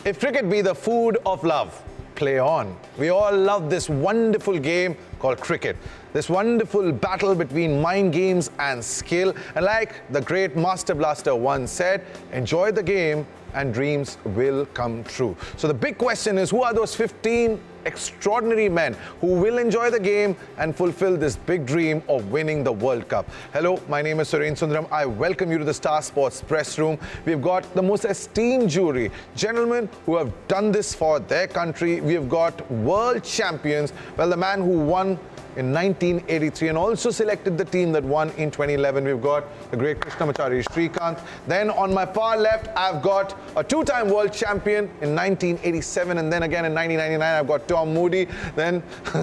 If cricket be the food of love, play on. We all love this wonderful game called cricket. This wonderful battle between mind games and skill. And like the great Master Blaster once said, enjoy the game and dreams will come true. So the big question is, who are those 15 extraordinary men who will enjoy the game and fulfill this big dream of winning the World Cup? Hello, my name is Surendra Sundaram. I welcome you to the Star Sports press room. We've got the most esteemed jury, gentlemen who have done this for their country. We've got world champions. Well, the man who won in 1983 and also selected the team that won in 2011. We've got the great Krishnamachari Srikanth. Then on my far left, I've got a two-time world champion in 1987 and then again in 1999, I've got Tom Moody. Then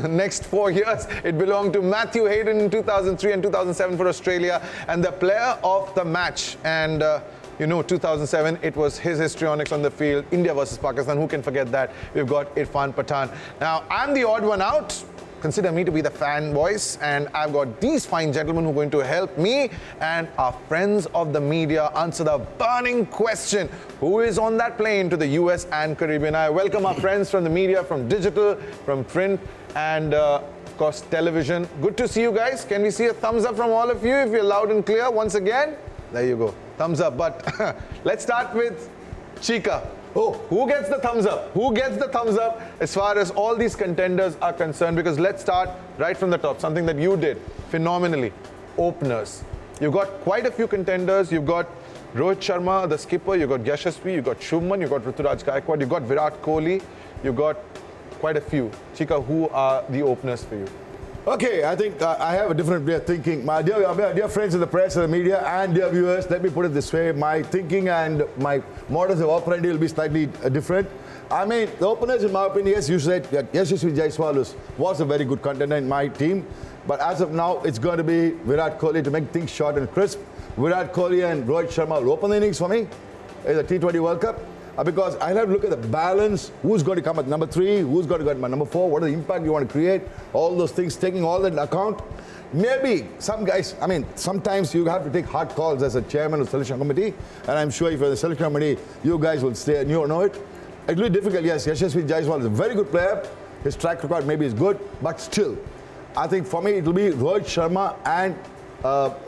next 4 years, it belonged to Matthew Hayden in 2003 and 2007 for Australia. And the player of the match, and you know, 2007, it was his histrionics on the field, India versus Pakistan. Who can forget that? We've got Irfan Pathan. Now, I'm the odd one out. Consider me to be the fan voice, and I've got these fine gentlemen who are going to help me and our friends of the media answer the burning question: who is on that plane to the US and Caribbean? I welcome our friends from the media, from digital, from print, and of course television. Good to see you guys. Can we see a thumbs up from all of you if you're loud and clear once again? There you go, thumbs up. But let's start with Chika. Oh, who gets the thumbs up? Who gets the thumbs up as far as all these contenders are concerned? Because let's start right from the top, something that you did phenomenally. Openers. You've got quite a few contenders. You've got Rohit Sharma, the skipper. You've got Yashasvi. You've got Shubman. You've got Ruturaj Gaikwad. You've got Virat Kohli. You've got quite a few. Chika, who are the openers for you? Okay, I think I have a different way of thinking. My dear friends in the press and the media and dear viewers, let me put it this way. My thinking and my modus of operandi will be slightly different. I mean, the openers, in my opinion, yes, you said that Yashasvi Jaiswal was a very good contender in my team. But as of now, it's going to be Virat Kohli to make things short and crisp. Virat Kohli and Rohit Sharma will open the innings for me in the T20 World Cup. Because I have to look at the balance, who's going to come at number 3, who's going to go at number 4, what are the impact you want to create, all those things, taking all that into account. Maybe some guys, I mean, sometimes you have to take hard calls as a chairman of the selection committee, and I'm sure if you're the selection committee, you guys will stay and you know it. It will be difficult, yes, Yashasvi Jaiswal is a very good player, his track record maybe is good, but still, I think for me it will be Rohit Sharma and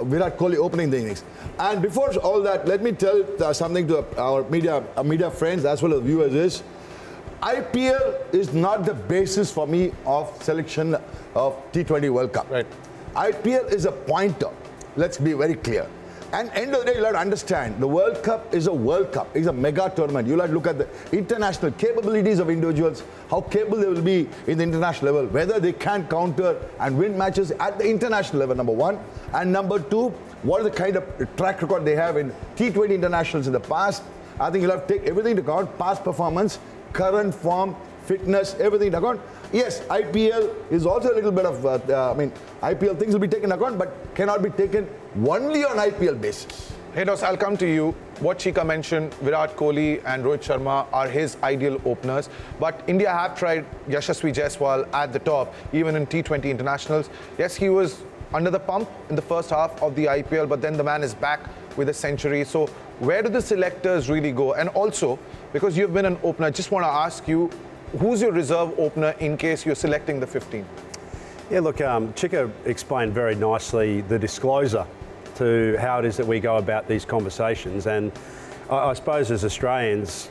Virat Kohli opening the innings. And before all that, let me tell something to our media friends as well as viewers is, IPL is not the basis for me of selection of T20 World Cup. Right. IPL is a pointer. Let's be very clear. And end of the day, you'll have to understand, the World Cup is a World Cup. It's a mega tournament. You'll have to look at the international capabilities of individuals, how capable they will be in the international level, whether they can counter and win matches at the international level, number one. And number two, what is the kind of track record they have in T20 internationals in the past. I think you'll have to take everything into account, past performance, current form, fitness, everything into account. Yes, IPL is also a little bit of, IPL things will be taken into account, but cannot be taken only on IPL basis. Hayden, I'll come to you. What Chika mentioned, Virat Kohli and Rohit Sharma are his ideal openers. But India have tried Yashasvi Jaiswal at the top, even in T20 internationals. Yes, he was under the pump in the first half of the IPL, but then the man is back with a century. So where do the selectors really go? And also, because you've been an opener, I just want to ask you, who's your reserve opener in case you're selecting the 15? Yeah, look, Chika explained very nicely the disclosure to how it is that we go about these conversations. And I suppose as Australians,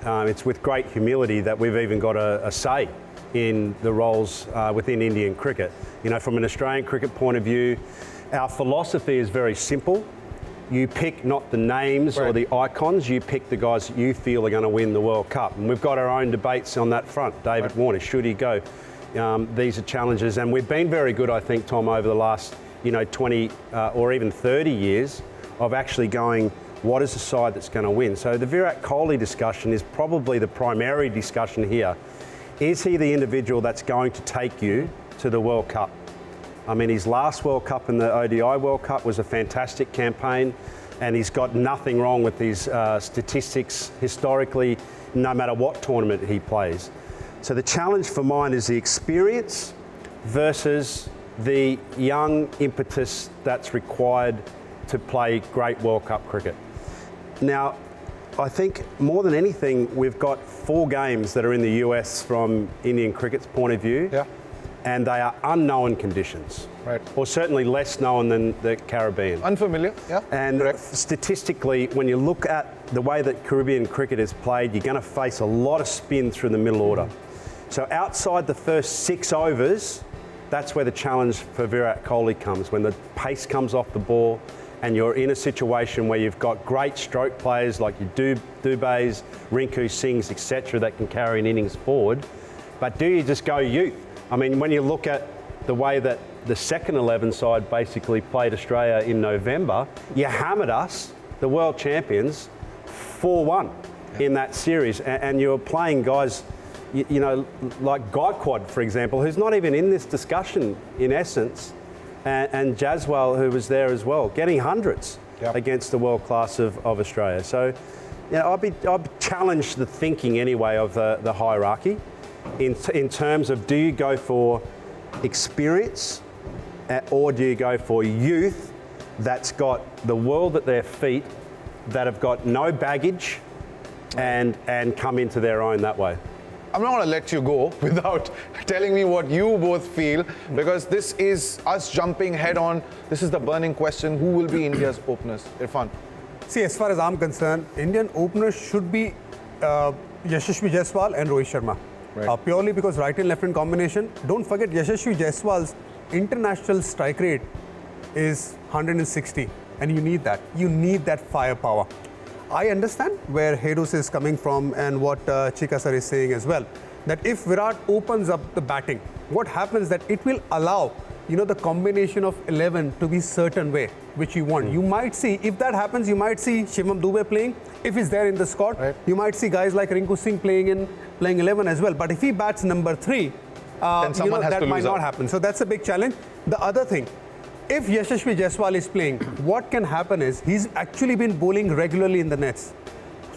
it's with great humility that we've even got a say in the roles within Indian cricket. You know, from an Australian cricket point of view, our philosophy is very simple. You pick not the names or the icons, you pick the guys that you feel are going to win the World Cup. And we've got our own debates on that front. David Warner, should he go? These are challenges, and we've been very good, I think, Tom, over the last 20 or even 30 years of actually going, what is the side that's going to win? So the Virat Kohli discussion is probably the primary discussion here. Is he the individual that's going to take you to the World Cup? I mean, his last World Cup in the ODI World Cup was a fantastic campaign, and he's got nothing wrong with his statistics historically, no matter what tournament he plays. So the challenge for mine is the experience versus the young impetus that's required to play great World Cup cricket. Now, I think more than anything, we've got 4 games that are in the US from Indian cricket's point of view. Yeah. And they are unknown conditions. Right. Or certainly less known than the Caribbean. Unfamiliar, yeah. And correct. statistically, when you look at the way that Caribbean cricket is played, you're going to face a lot of spin through the middle order. So outside the first 6 overs, that's where the challenge for Virat Kohli comes, when the pace comes off the ball and you're in a situation where you've got great stroke players like your Dubays, Rinku Singhs, etc., that can carry an innings forward. But do you just go youth? I mean, when you look at the way that the second 11 side basically played Australia in November, you hammered us, the world champions, 4-1 in that series. And you're playing guys, you know, like Gaikwad, for example, who's not even in this discussion in essence, and Jaswal, who was there as well, getting hundreds against the world class of Australia. So, you know, I'd challenge the thinking anyway of the hierarchy. In terms of, do you go for experience or do you go for youth that's got the world at their feet, that have got no baggage and come into their own that way? I'm not going to let you go without telling me what you both feel, because this is us jumping head on. This is the burning question. Who will be India's openers? Irfan. See, as far as I'm concerned, Indian openers should be Yashasvi Jaiswal and Rohit Sharma. Right. Purely because right and left hand combination. Don't forget, Yashasvi Jaiswal's international strike rate is 160, and you need that. You need that firepower. I understand where Hedos is coming from and what Chika sir is saying as well. That if Virat opens up the batting, what happens that it will allow, you know, the combination of 11 to be certain way, which you want. You might see, if that happens, you might see Shivam Dube playing, if he's there in the squad. Right. You might see guys like Rinku Singh playing 11 as well. But if he bats number 3, then someone has that to might lose not out. happen. So that's a big challenge. The other thing, if Yashasvi Jaiswal is playing, what can happen is he's actually been bowling regularly in the nets.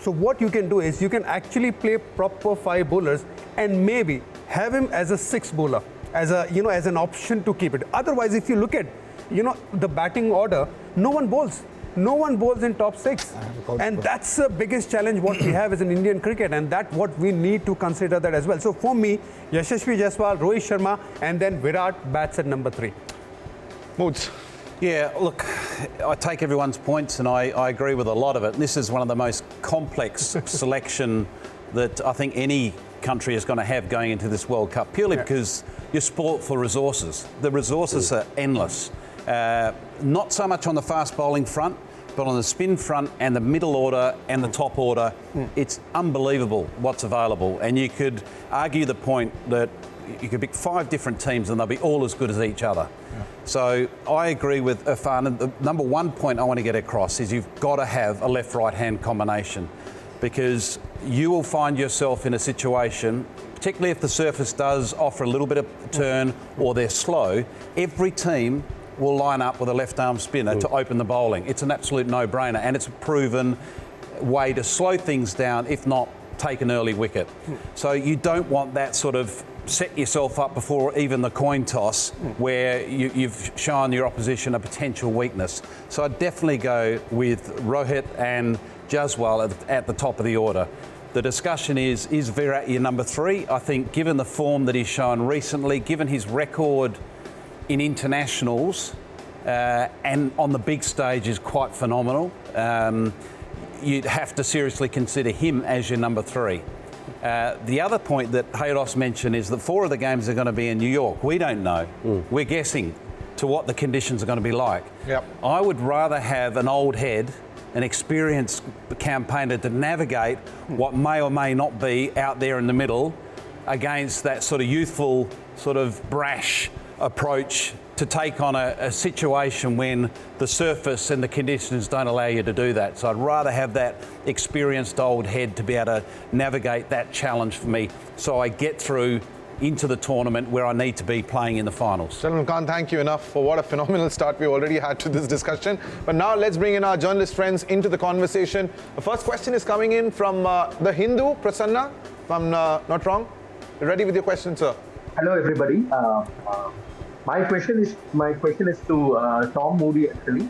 So what you can do is you can actually play proper 5 bowlers and maybe have him as a 6 bowler, as a, you know, as an option to keep it. Otherwise, if you look at, you know, the batting order, no one bowls. No one bowls in top 6. And that's the biggest challenge what we have as an Indian cricket, and that's what we need to consider that as well. So for me, Yashasvi Jaiswal, Rohit Sharma, and then Virat bats at number 3. Moods. Yeah, look, I take everyone's points and I agree with a lot of it. This is one of the most complex selection that I think any country is going to have going into this World Cup, purely because you're sport for resources. The resources are endless. Not so much on the fast bowling front, but on the spin front and the middle order and the top order, it's unbelievable what's available. And you could argue the point that you could pick 5 different teams and they'll be all as good as each other. So I agree with Irfan. And the number one point I want to get across is you've got to have a left-right hand combination, because you will find yourself in a situation, particularly if the surface does offer a little bit of turn or they're slow, every team will line up with a left-arm spinner to open the bowling. It's an absolute no-brainer, and it's a proven way to slow things down, if not take an early wicket. So you don't want that sort of set yourself up before even the coin toss where you've shown your opposition a potential weakness. So I'd definitely go with Rohit and Jaswal at the top of the order. The discussion is Virat your number 3? I think given the form that he's shown recently, given his record in internationals and on the big stage is quite phenomenal, you'd have to seriously consider him as your number 3. The other point that Haydos mentioned is that 4 of the games are going to be in New York. We don't know. We're guessing to what the conditions are going to be like. Yep. I would rather have an old head, an experienced campaigner to navigate what may or may not be out there in the middle against that sort of youthful, sort of brash approach to take on a situation when the surface and the conditions don't allow you to do that. So I'd rather have that experienced old head to be able to navigate that challenge for me, so I get through into the tournament where I need to be playing in the finals. Gentlemen, can't thank you enough for what a phenomenal start we already had to this discussion. But now let's bring in our journalist friends into the conversation. The first question is coming in from The Hindu, Prasanna, if I'm not wrong. You ready with your question, sir? Hello, everybody. My question is to Tom Moody, actually.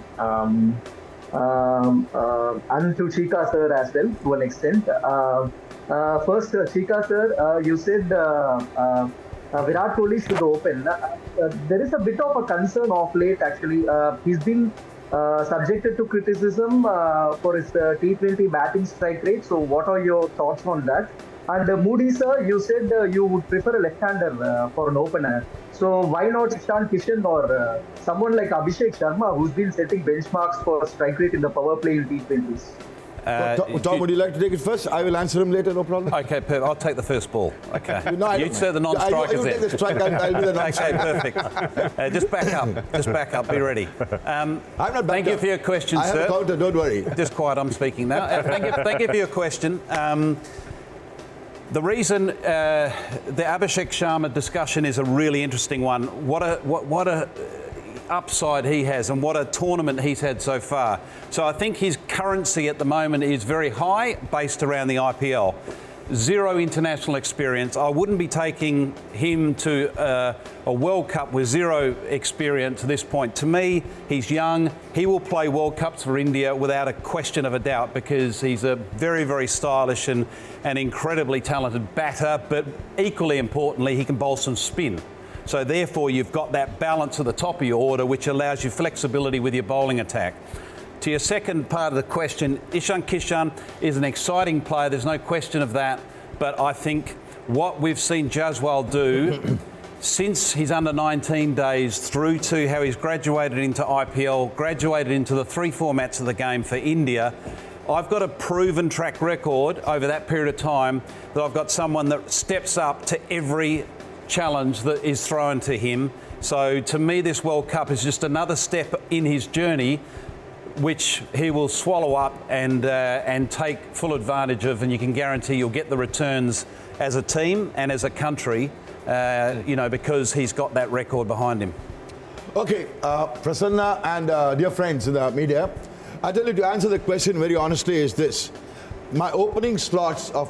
and to Chika sir as well to an extent. First, Chika sir, you said Virat Kohli should open. There is a bit of a concern of late actually. He's been subjected to criticism for his T20 batting strike rate. So what are your thoughts on that? And Moody sir, you said you would prefer a left-hander for an opener. So why not Ishan Kishan or someone like Abhishek Sharma, who's been setting benchmarks for strike rate in the power play in T20s? Tom, would you like to take it first? I will answer him later, no problem. Okay, perfect. I'll take the first ball. Okay. No, you say the non-strikers you take the strike, I'll be the non-striker. Okay, perfect. Just back up. Just back up. Be ready. I'm not Thank you for your question, I sir. have a counter, don't worry. Just quiet, I'm speaking now. Thank you for your question. The reason the Abhishek Sharma discussion is a really interesting one. What a upside he has and what a tournament he's had so far. So I think his currency at the moment is very high based around the IPL. Zero international experience. I wouldn't be taking him to a World Cup with zero experience at this point. To me, he's young. He will play World Cups for India without a question of a doubt because he's a very, very stylish and incredibly talented batter, but equally importantly, he can bowl some spin. So therefore, you've got that balance at the top of your order, which allows you flexibility with your bowling attack. To your second part of the question, Ishan Kishan is an exciting player, there's no question of that, but I think what we've seen Jaswal do since his under-19 days through to how he's graduated into IPL, graduated into the 3 formats of the game for India, I've got a proven track record over that period of time that I've got someone that steps up to every challenge that is thrown to him. So to me, this World Cup is just another step in his journey which he will swallow up and take full advantage of, and you can guarantee you'll get the returns as a team and as a country, because he's got that record behind him. Okay, Prasanna and dear friends in the media, I tell you to answer the question very honestly is this. My opening slots of,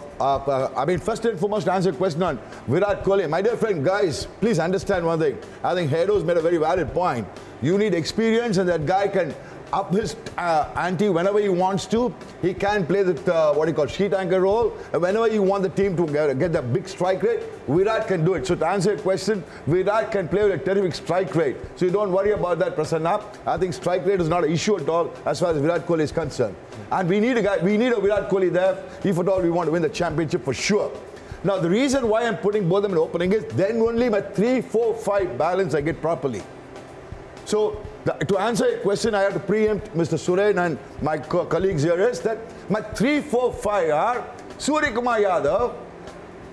first and foremost to answer the question on Virat Kohli. My dear friend, guys, please understand one thing. I think Hayden's made a very valid point. You need experience and that guy can up his ante whenever he wants to. He can play the sheet anchor role. And whenever you want the team to get the big strike rate, Virat can do it. So to answer your question, Virat can play with a terrific strike rate. So you don't worry about that, Prasanna. I think strike rate is not an issue at all as far as Virat Kohli is concerned. And we need a Virat Kohli there if at all we want to win the championship for sure. Now the reason why I'm putting both of them in opening is then only my 3-4-5 balance I get properly. So to answer your question, I have to preempt Mr. Suren and my colleagues here is that my 3-4-5 are Surya Kumar Yadav,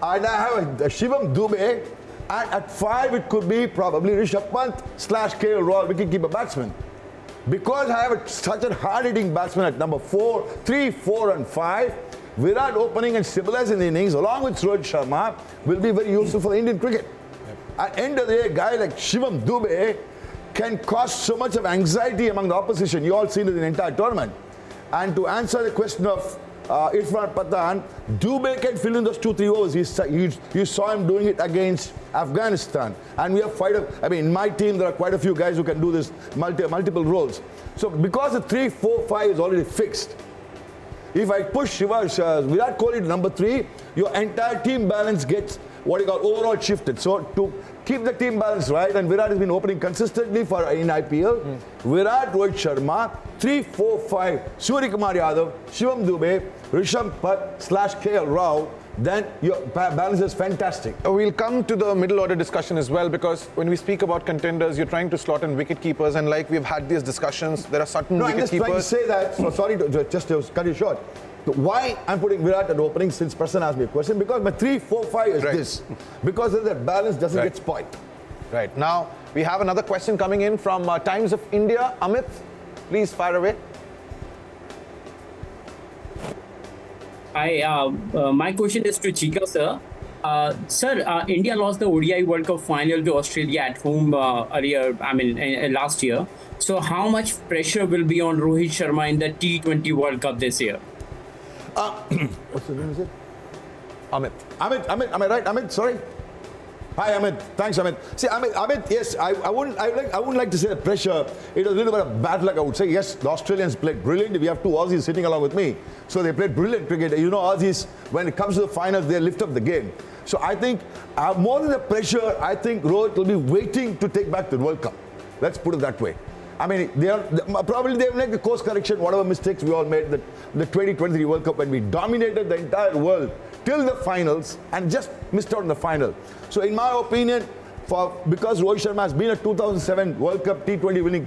and I have a Shivam Dube, and at 5 it could be probably Rishabh Pant / KL Rahul, wicket-keeper batsman. Because I have such a hard-hitting batsman at number 4, 3, 4 and 5, Virat opening and stabilizing the innings along with Rohit Sharma will be very useful for Indian cricket. At the end of the day, a guy like Shivam Dube can cause so much of anxiety among the opposition. You all seen it in the entire tournament. And to answer the question of Irfan Pathan, Dube can fill in those 2-3 overs. You saw him doing it against Afghanistan. And we have in my team there are quite a few guys who can do this multiple roles. So because the 3-4-5 is already fixed, if I push Virat Kohli to number 3, your entire team balance gets overall shifted. So to keep the team balance right, and Virat has been opening consistently in IPL. Virat, Rohit Sharma, 3-4-5, Surya Kumar Yadav, Shivam Dube, Rishabh Pant / KL Rahul, then your balance is fantastic. We'll come to the middle order discussion as well, because when we speak about contenders, you're trying to slot in wicket keepers, and like we've had these discussions, there are certain wicket keepers. I'm just trying to say that, so sorry to just cut you short. Why I'm putting Virat at opening, since person asked me a question, because my 3-4-5 is this. Because then that balance doesn't get spoiled. Right. Now, we have another question coming in from Times of India. Amit, please fire away. My question is to Chika, sir. Sir, India lost the ODI World Cup final to Australia at home last year. So how much pressure will be on Rohit Sharma in the T20 World Cup this year? What's the name, is it? Amit. Am I right? Amit, sorry? Hi, Amit. Thanks, Amit. See, Amit, yes, I wouldn't like to say the pressure. It was a little bit of bad luck, I would say. Yes, the Australians played brilliant. We have two Aussies sitting along with me. So they played brilliant cricket. You know, Aussies, when it comes to the finals, they lift up the game. So I think more than the pressure, I think Rohit will be waiting to take back the World Cup. Let's put it that way. I mean, probably they'll make the course correction, whatever mistakes we all made, the 2023 World Cup when we dominated the entire world till the finals and just missed out on the final. So in my opinion, because Rohit Sharma has been a 2007 World Cup T20 winning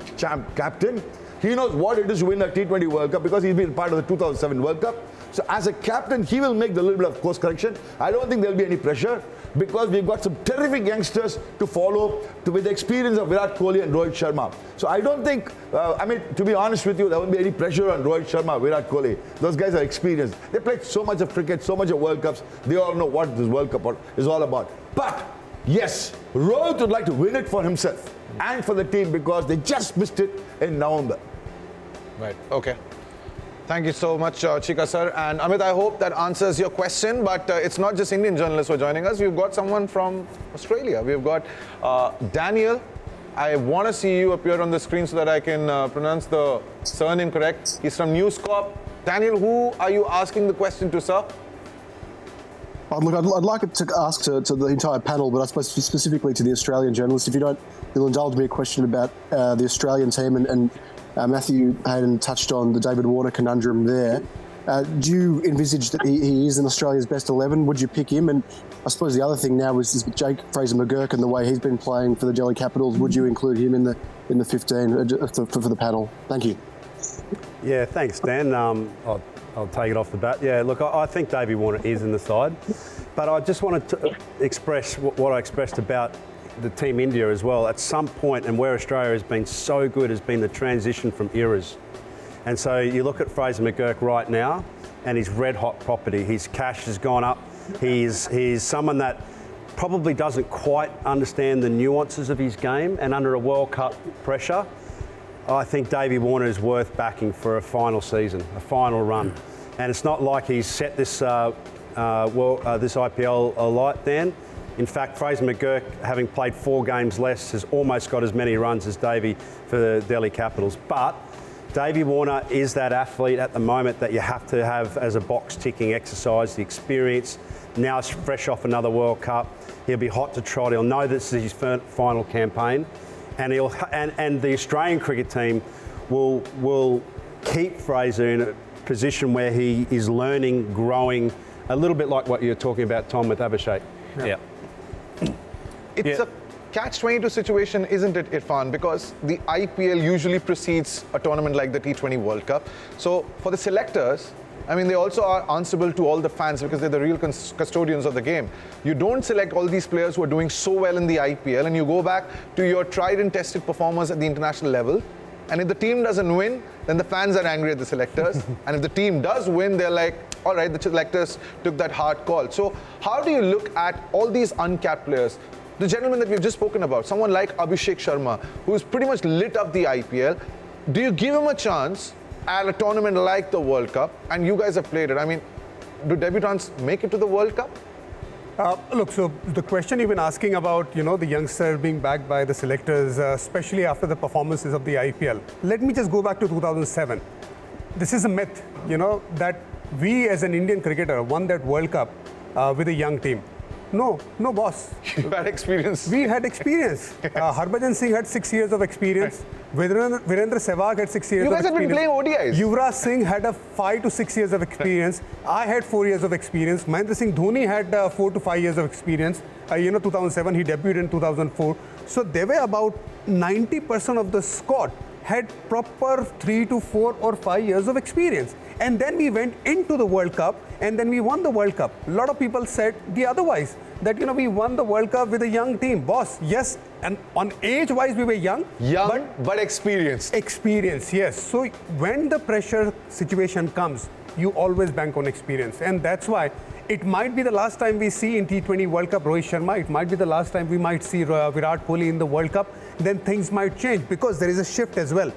captain, he knows what it is to win a T20 World Cup because he's been part of the 2007 World Cup. So as a captain, he will make the little bit of course correction. I don't think there'll be any pressure because we've got some terrific youngsters to follow with the experience of Virat Kohli and Rohit Sharma. So I don't think, to be honest with you, there won't be any pressure on Rohit Sharma, Virat Kohli. Those guys are experienced. They played so much of cricket, so much of World Cups. They all know what this World Cup is all about. But yes, Rohit would like to win it for himself and for the team because they just missed it in November. Right, okay. Thank you so much, Chika sir. And Amit, I hope that answers your question, but it's not just Indian journalists who are joining us. We've got someone from Australia. We've got Daniel. I want to see you appear on the screen so that I can pronounce the surname correct. He's from News Corp. Daniel, who are you asking the question to, sir? Look, I'd like to ask to the entire panel, but I suppose specifically to the Australian journalists, if you don't, you'll indulge me a question about the Australian team and Matthew Hayden touched on the David Warner conundrum there. Do you envisage that he is in Australia's best 11? Would you pick him? And I suppose the other thing now is with Jake Fraser-McGurk and the way he's been playing for the Delhi Capitals. Would you include him in the 15 for the panel? Thank you. Yeah, thanks, Dan. I'll take it off the bat. Yeah, look, I think Davey Warner is in the side, but I just wanted to express what I expressed about the Team India as well. At some point, and where Australia has been so good, has been the transition from eras. And so you look at Fraser-McGurk right now, and he's red-hot property. His cash has gone up. He's someone that probably doesn't quite understand the nuances of his game, and under a World Cup pressure, I think Davey Warner is worth backing for a final season, a final run. And it's not like he's set this IPL alight, Dan. In fact, Fraser-McGurk, having played 4 games less, has almost got as many runs as Davey for the Delhi Capitals. But Davey Warner is that athlete at the moment that you have to have as a box-ticking exercise, the experience. Now he's fresh off another World Cup. He'll be hot to trot. He'll know this is his final campaign. And the Australian cricket team will keep Fraser in a position where he is learning, growing, a little bit like what you're talking about, Tom, with Abhishek. Yeah. It's a catch-22 situation, isn't it, Irfan? Because the IPL usually precedes a tournament like the T20 World Cup. So for the selectors, I mean, they also are answerable to all the fans because they're the real custodians of the game. You don't select all these players who are doing so well in the IPL and you go back to your tried and tested performers at the international level. And if the team doesn't win, then the fans are angry at the selectors. And if the team does win, they're like, all right, the selectors took that hard call. So how do you look at all these uncapped players? The gentleman that we've just spoken about, someone like Abhishek Sharma, who's pretty much lit up the IPL. Do you give him a chance at a tournament like the World Cup? And you guys have played it. I mean, do debutants make it to the World Cup? Look, so the question you've been asking about, the youngster being backed by the selectors, especially after the performances of the IPL. Let me just go back to 2007. This is a myth, that we as an Indian cricketer won that World Cup with a young team. No, boss. You've had experience. We had experience. Harbhajan Singh had 6 years of experience. Virendra Sehwag had 6 years of experience. You guys have been playing ODIs. Yuvraj Singh had 5 to 6 years of experience. I had 4 years of experience. Mahendra Singh Dhoni had 4 to 5 years of experience. 2007, he debuted in 2004. So there were about 90% of the squad had proper 3 to 4 or 5 years of experience. And then we went into the World Cup and then we won the World Cup. A lot of people said the otherwise, that we won the World Cup with a young team. Boss, yes, and on age-wise we were young. But experienced. Experience, yes. So when the pressure situation comes, you always bank on experience. And that's why it might be the last time we see in T20 World Cup Rohit Sharma. It might be the last time we might see Virat Kohli in the World Cup. Then things might change because there is a shift as well.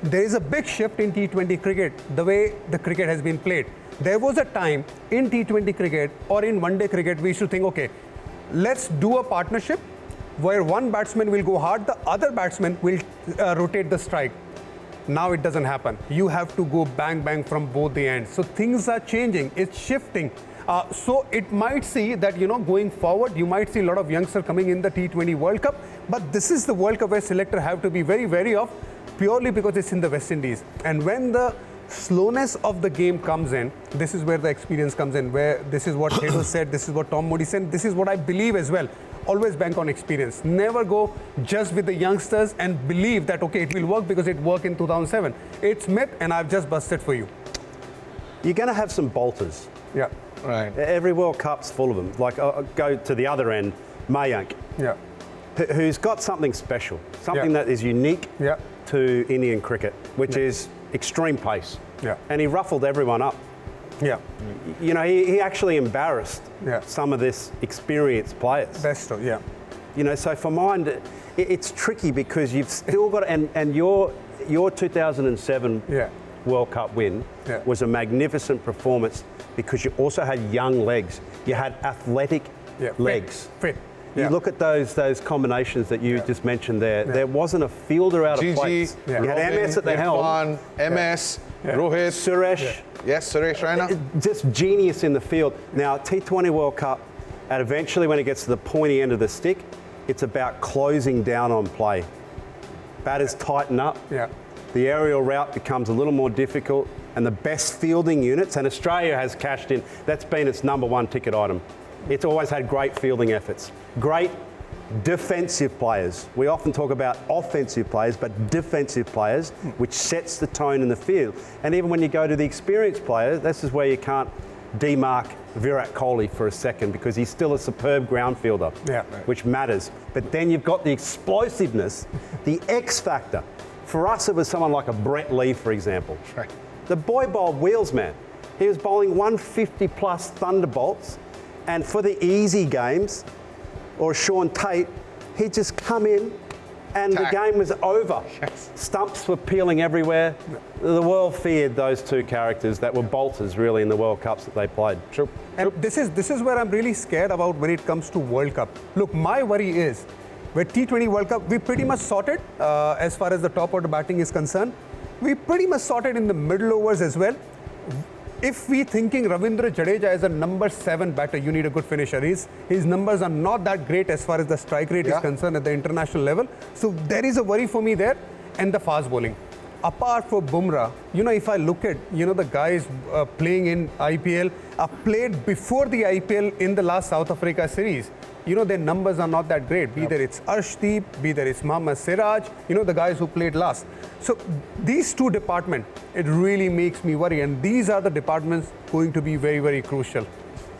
There is a big shift in T20 cricket, the way the cricket has been played. There was a time in T20 cricket or in one-day cricket, we used to think, okay, let's do a partnership where one batsman will go hard, the other batsman will rotate the strike. Now it doesn't happen. You have to go bang, bang from both the ends. So things are changing. It's shifting. So it might see that, going forward, you might see a lot of youngsters coming in the T20 World Cup. But this is the World Cup where selectors have to be very wary of, purely because it's in the West Indies. And when the slowness of the game comes in, this is where the experience comes in, where this is what Hayden said, this is what Tom Moody said, this is what I believe as well. Always bank on experience. Never go just with the youngsters and believe that, okay, it will work because it worked in 2007. It's myth, and I've just busted for you. You're going to have some bolters. Yeah. Right. Every World Cup's full of them. Like, I'll go to the other end, Mayank, Yeah. who's got something special, something that is unique Yeah. to Indian cricket, which is extreme pace. Yeah. And he ruffled everyone up. Yeah. He actually embarrassed Yeah. some of this experienced players. That's true. Yeah. So for mine, it's tricky because you've still got, and your 2007 Yeah. World Cup win Yeah. was a magnificent performance because you also had young legs. You had athletic legs. Fit. You Yeah. look at those combinations that you just mentioned there. There wasn't a fielder out of GG, place. Yeah. You had MS at the helm. Irfan, MS, Rohit, Suresh. yes, Suresh Raina. Just genius in the field. Now, T20 World Cup, and eventually when it gets to the pointy end of the stick, it's about closing down on play. Batters tighten up. Yeah. The aerial route becomes a little more difficult, and the best fielding units, and Australia has cashed in, that's been its number one ticket item. It's always had great fielding efforts, great defensive players. We often talk about offensive players, but defensive players, which sets the tone in the field. And even when you go to the experienced players, this is where you can't demark Virat Kohli for a second because he's still a superb ground fielder, which matters. But then you've got the explosiveness, the X factor. For us, it was someone like a Brett Lee, for example. Right. The boy bowled wheels, man. He was bowling 150 plus thunderbolts, and for the easy games, or Sean Tate, he'd just come in and the game was over. Yes. Stumps were peeling everywhere. The world feared those two characters that were bolters really in the World Cups that they played. True. And this is where I'm really scared about when it comes to World Cup. Look, my worry is, with T20 World Cup, we pretty much sorted as far as the top order batting is concerned. We pretty much sorted in the middle overs as well. If we thinking Ravindra Jadeja as a number 7 batter, you need a good finisher. His numbers are not that great as far as the strike rate is concerned at the international level. So there is a worry for me there, and the fast bowling. Apart from Bumrah, if I look at, the guys playing in IPL, played before the IPL in the last South Africa series, their numbers are not that great. Either it's Arshdeep, either it's Mohammed Siraj, the guys who played last. So these two departments, it really makes me worry. And these are the departments going to be very, very crucial.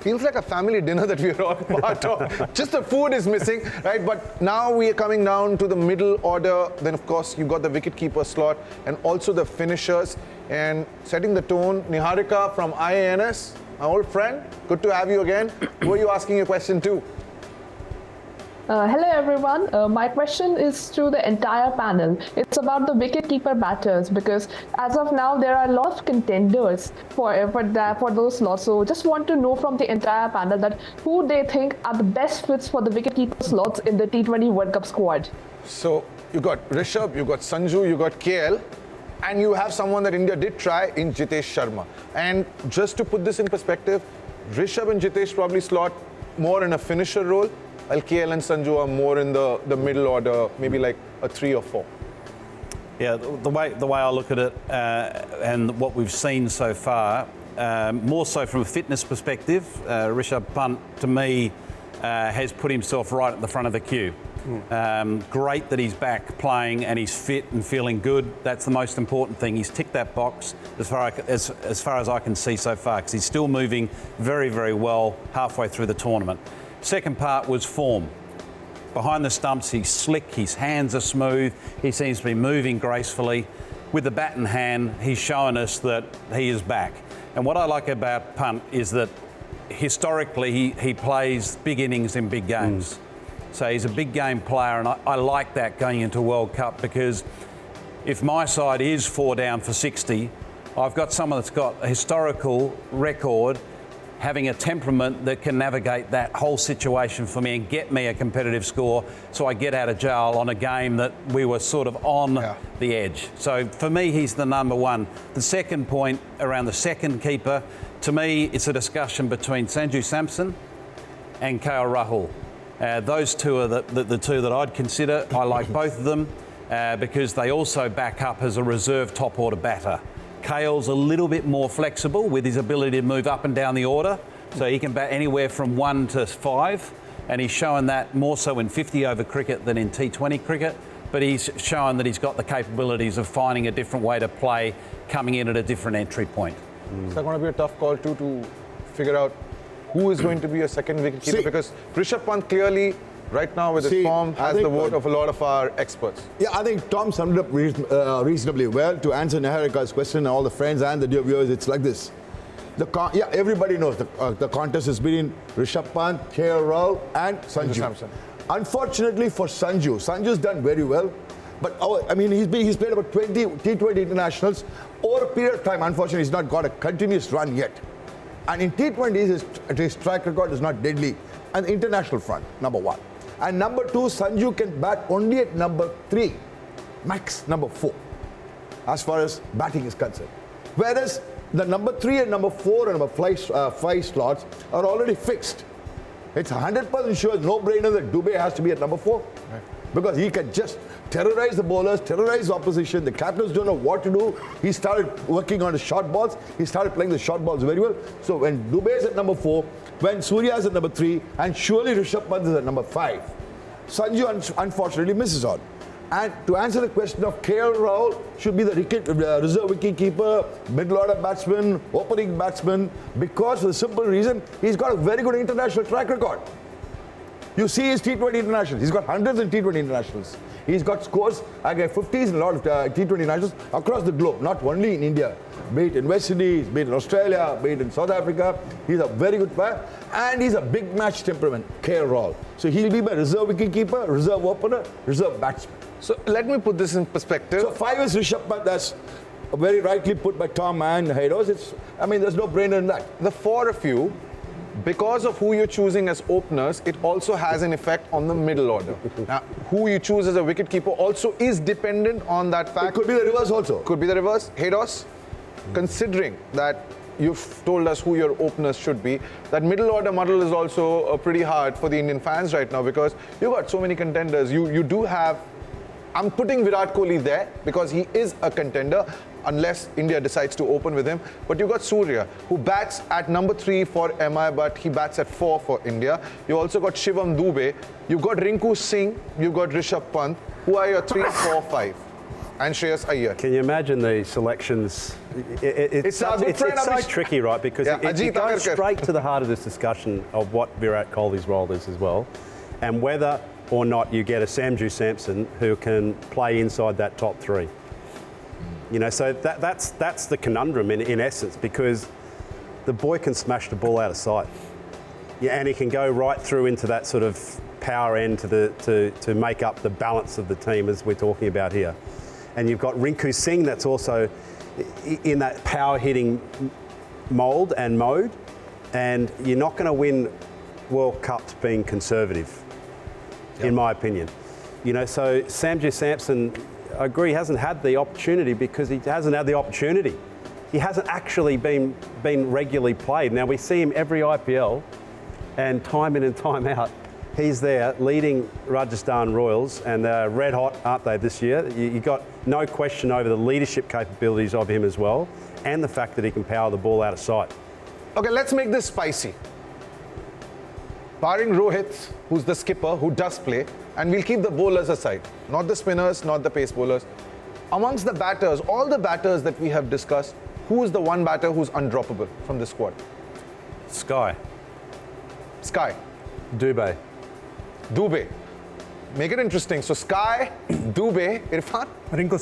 Feels like a family dinner that we are all part of. Just the food is missing, right? But now we are coming down to the middle order. Then, of course, you've got the wicket-keeper slot and also the finishers. And setting the tone, Niharika from IANS, my old friend, good to have you again. Who are you asking a question to? Hello everyone. My question is to the entire panel. It's about the wicket-keeper batters because as of now there are a lot of contenders for those slots. So just want to know from the entire panel that who they think are the best fits for the wicket-keeper slots in the T20 World Cup squad. So you got Rishabh, you got Sanju, you got KL, and you have someone that India did try in Jitesh Sharma. And just to put this in perspective, Rishabh and Jitesh probably slot more in a finisher role, while KL and Sanju are more in the middle order, maybe like a 3 or 4. Yeah, the way I look at it and what we've seen so far, more so from a fitness perspective, Rishabh Pant, to me, has put himself right at the front of the queue. Great that he's back playing and he's fit and feeling good. That's the most important thing. He's ticked that box as far as I can see so far, because he's still moving very, very well halfway through the tournament. Second part was form. Behind the stumps, he's slick, his hands are smooth, he seems to be moving gracefully. With the bat in hand, he's shown us that he is back. And what I like about Pant is that historically he plays big innings in big games. So he's a big game player, and I like that going into World Cup, because if my side is 4 down for 60, I've got someone that's got a historical record, having a temperament that can navigate that whole situation for me and get me a competitive score so I get out of jail on a game that we were sort of on the edge. So for me, he's the number one. The second point around the second keeper, to me, it's a discussion between Sanju Samson and KL Rahul. Those two are the two that I'd consider. I like both of them because they also back up as a reserve top order batter. KL's a little bit more flexible with his ability to move up and down the order, so he can bat anywhere from 1 to 5, and he's shown that more so in 50 over cricket than in T20 cricket, but he's shown that he's got the capabilities of finding a different way to play, coming in at a different entry point. It's going to be a tough call too to figure out who is going to be a second wicketkeeper, because Rishabh Pant clearly, right now with his form, has the vote of a lot of our experts. Yeah, I think Tom summed it up reasonably well. To answer Niharika's question, and all the friends and the dear viewers, it's like this. Everybody knows the contest is between Rishabh Pant, KL Rahul and Sanju Samson. Unfortunately for Sanju's done very well. But he's played about 20 T20 internationals over a period of time. Unfortunately, he's not got a continuous run yet. And in T20s, his track record is not deadly. And the international front, number one. And number two, Sanju can bat only at number 3, max number 4, as far as batting is concerned. Whereas the number 3 and number 4 and number 5 slots are already fixed. It's 100% sure, no brainer that Dubey has to be at number 4. Right. Because he can just terrorize the bowlers, terrorize the opposition. The captains don't know what to do. He started working on the short balls. He started playing the short balls very well. So when Dubey is at number 4, when Surya is at number 3, and surely Rishabh Pant is at number 5, Sanju unfortunately misses on. And to answer the question of KL Rahul, should be the reserve wicket keeper, middle order batsman, opening batsman, because for the simple reason, he's got a very good international track record. You see his T20 internationals. He's got hundreds in T20 internationals. He's got scores, 50s in a lot of T20 internationals across the globe, not only in India. Be it in West Indies, be it in Australia, be it in South Africa. He's a very good player. And he's a big match temperament, KL Rahul. So he'll be my reserve wicketkeeper, reserve opener, reserve batsman. So let me put this in perspective. So 5 is Rishabh Pant. That's very rightly put by Tom and Hayden. There's no brainer in that. The 4 of you, because of who you're choosing as openers, it also has an effect on the middle order. Now, who you choose as a wicketkeeper also is dependent on that fact. It could be the reverse also. Could be the reverse. Haydos, considering that you've told us who your openers should be, that middle order muddle is also pretty hard for the Indian fans right now, because you've got so many contenders. You do have, I'm putting Virat Kohli there because he is a contender, unless India decides to open with him. But you've got Surya, who bats at number 3 for MI, but he bats at 4 for India. You also got Shivam Dube. You've got Rinku Singh. You've got Rishabh Pant. Who are your 3, 4, 5? And Shreyas Iyer. Can you imagine the selections? It's so tricky, right? Because it goes straight to the heart of this discussion of what Virat Kohli's role is as well, and whether or not you get a Sanju Samson who can play inside that top 3. So that's the conundrum in essence, because the boy can smash the ball out of sight. Yeah, and he can go right through into that sort of power end to make up the balance of the team, as we're talking about here. And you've got Rinku Singh that's also in that power hitting mould and mode, and you're not going to win World Cups being conservative, in my opinion. So Sanju Samson, I agree, hasn't had the opportunity because he hasn't had the opportunity. He hasn't actually been regularly played. Now, we see him every IPL, and time in and time out, he's there leading Rajasthan Royals, and they're red hot, aren't they, this year? You got no question over the leadership capabilities of him as well, and the fact that he can power the ball out of sight. Okay, let's make this spicy. Barring Rohit, who's the skipper, who does play, and we'll keep the bowlers aside, not the spinners, not the pace bowlers. Amongst the batters, all the batters that we have discussed, who is the one batter who's undroppable from this squad? Sky. Dube. Make it interesting. So Sky, Dube, Irfan? Rinku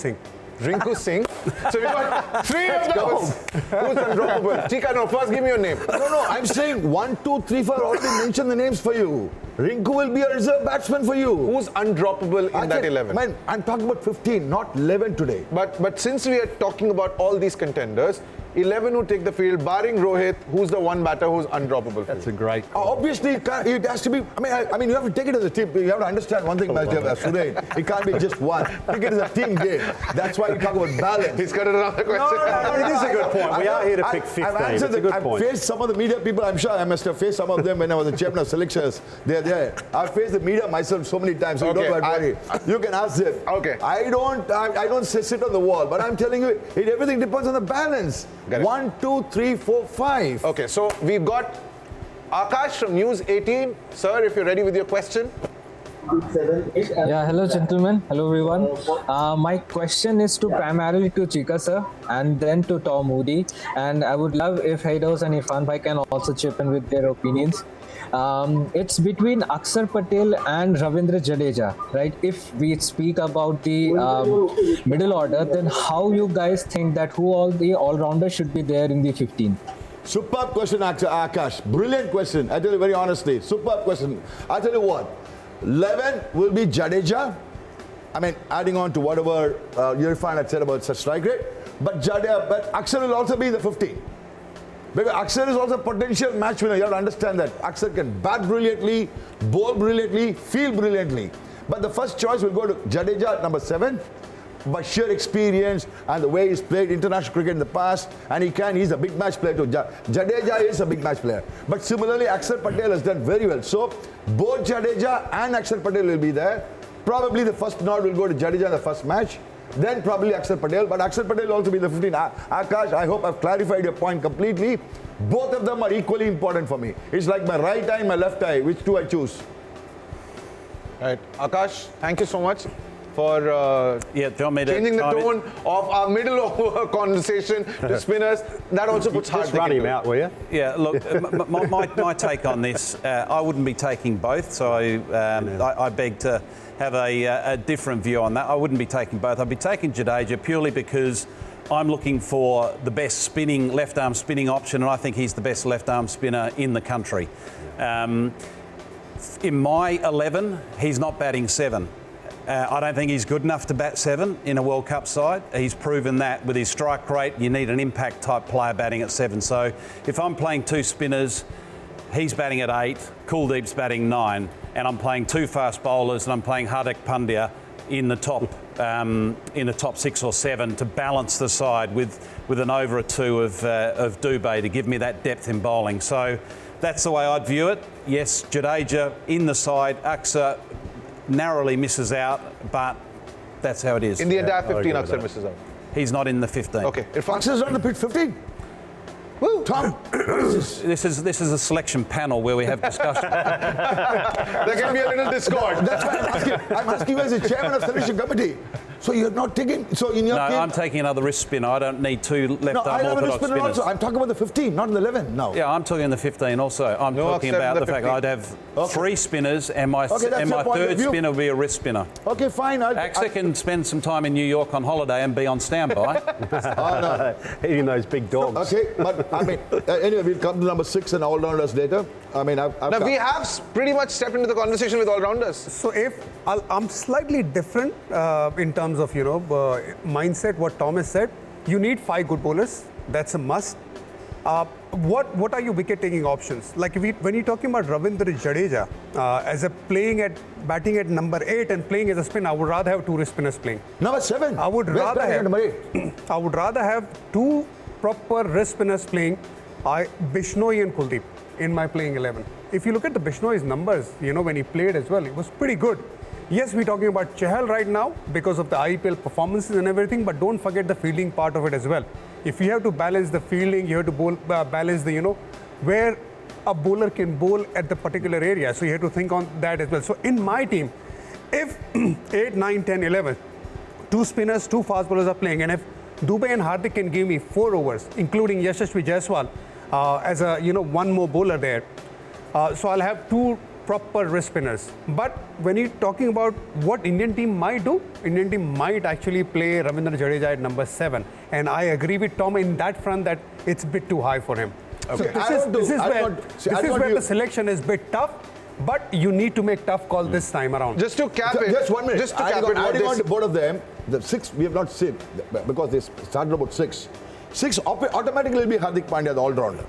Singh. So we've got 3 of those. Who's undroppable? Chika, no, first give me your name. No, I'm saying 1, 2, 3, 4, already mentioned the names for you. Rinku will be a reserve batsman for you. Who's undroppable in that 11? Man, I'm talking about 15, not 11 today. But since we are talking about all these contenders, 11 who take the field, barring Rohit, who's the one batter who's undroppable? That's a great call. Obviously, it has to be. I mean, you have to take it as a team. You have to understand one thing, Suresh. It can't be just one. Take it as a team game. That's why we talk about balance. He's got another question. No, it is a good point. We are here to pick 15. It's a good point. I've faced some of the media people. I'm sure I must have faced some of them when I was the chairman of selections. They're there. I've faced the media myself so many times. So you don't worry. You can ask them. Okay. I don't sit on the wall, but I'm telling you, everything depends on the balance. 1, 2, 3, 4, 5. Okay, so we've got Akash from News 18. Sir, if you're ready with your question. Yeah, hello gentlemen, hello everyone. My question is primarily to Chika sir and then to Tom Moody, and I would love if Hayden and Irfan Bhai can also chip in with their opinions. It's between Akshar Patel and Ravindra Jadeja, right? If we speak about the middle order, then how you guys think that who all the all-rounders should be there in the 15? Superb question, Akash. Brilliant question. I tell you very honestly. Superb question. I tell you what. 11 will be Jadeja. I mean, adding on to whatever Irfan had said about such strike rate. But Akshar will also be in the 15. Because Akshar is also a potential match winner. You have to understand that. Akshar can bat brilliantly, bowl brilliantly, field brilliantly. But the first choice will go to Jadeja at number 7. By sheer experience and the way he's played international cricket in the past, and he's a big match player too. Jadeja is a big match player. But similarly, Akshar Patel has done very well. So both Jadeja and Akshar Patel will be there. Probably the first nod will go to Jadeja in the first match. Then probably Akshar Patel. But Akshar Patel will also be the 15. Akash, I hope I've clarified your point completely. Both of them are equally important for me. It's like my right eye and my left eye. Which two I choose? Right. Akash, thank you so much for changing the tone of our middle over conversation to spinners. That also puts Hardik Just run him out, will you? Yeah, look, my take on this, I wouldn't be taking both, so I beg to have a different view on that. I wouldn't be taking both. I'd be taking Jadeja purely because I'm looking for the best left-arm spinning option, and I think he's the best left-arm spinner in the country. In my 11, he's not batting 7. I don't think he's good enough to bat 7 in a World Cup side. He's proven that with his strike rate. You need an impact type player batting at 7. So if I'm playing 2 spinners, he's batting at 8, Kuldeep's batting 9, and I'm playing 2 fast bowlers, and I'm playing Hardik Pandya in the top 6 or 7 to balance the side with an over or 2 of Dubé to give me that depth in bowling. So that's the way I'd view it. Yes, Jadeja in the side, Akshar narrowly misses out, but that's how it is. In the entire 15, Akshar misses out. He's not in the 15. Okay. Akshar is not in the 15? Woo. Tom, what is this is a selection panel where we have discussion. There can be a little discord. That's why I'm asking you as a chairman of selection committee. So you're not taking. So in your no, team, I'm taking another wrist spinner. I don't need 2 left-arm orthodox spinners. Also. I'm talking about the 15, not in the 11 now. Yeah, I'm talking in the 15 also. I'm talking about the fact I'd have 3 spinners and my third spinner will be a wrist spinner. Okay, fine. Axel can spend some time in New York on holiday and be on standby. Eating those big dogs. Okay, but I mean, anyway, we'll come to number 6 and all-rounders later. I mean, we have pretty much stepped into the conversation with all-rounders. So if I'm slightly different in terms of mindset, what Thomas said, you need 5 good bowlers. That's a must. What are your wicket-taking options? Like when you're talking about Ravindra Jadeja as a batting at number 8 and playing as a spinner, I would rather have 2 wrist spinners playing. Number 7. I would rather have 2 proper wrist spinners playing. Bishnoi and Kuldeep in my playing 11. If you look at the Bishnoi's numbers, when he played as well, it was pretty good. Yes, we're talking about Chahal right now because of the IPL performances and everything, but don't forget the fielding part of it as well. If you have to balance the fielding, you have to balance the, where a bowler can bowl at the particular area. So you have to think on that as well. So in my team, if 8, 9, 10, 11, 2 spinners, 2 fast bowlers are playing, and if Dubé and Hardik can give me 4 overs, including Yashasvi Jaiswal as a, 1 more bowler there. So I'll have 2 proper wrist spinners. But when you're talking about what Indian team might do, Indian team might actually play Ravindra Jadeja at number 7. And I agree with Tom in that front that it's a bit too high for him. Okay. So this is where the selection is a bit tough. But you need to make tough call this time around. Just to cap it. Just 1 minute. Just to cap it. Adding on to both of them, the 6 we have not seen because they started about 6. 6 automatically will be Hardik Pandya, the all-rounder.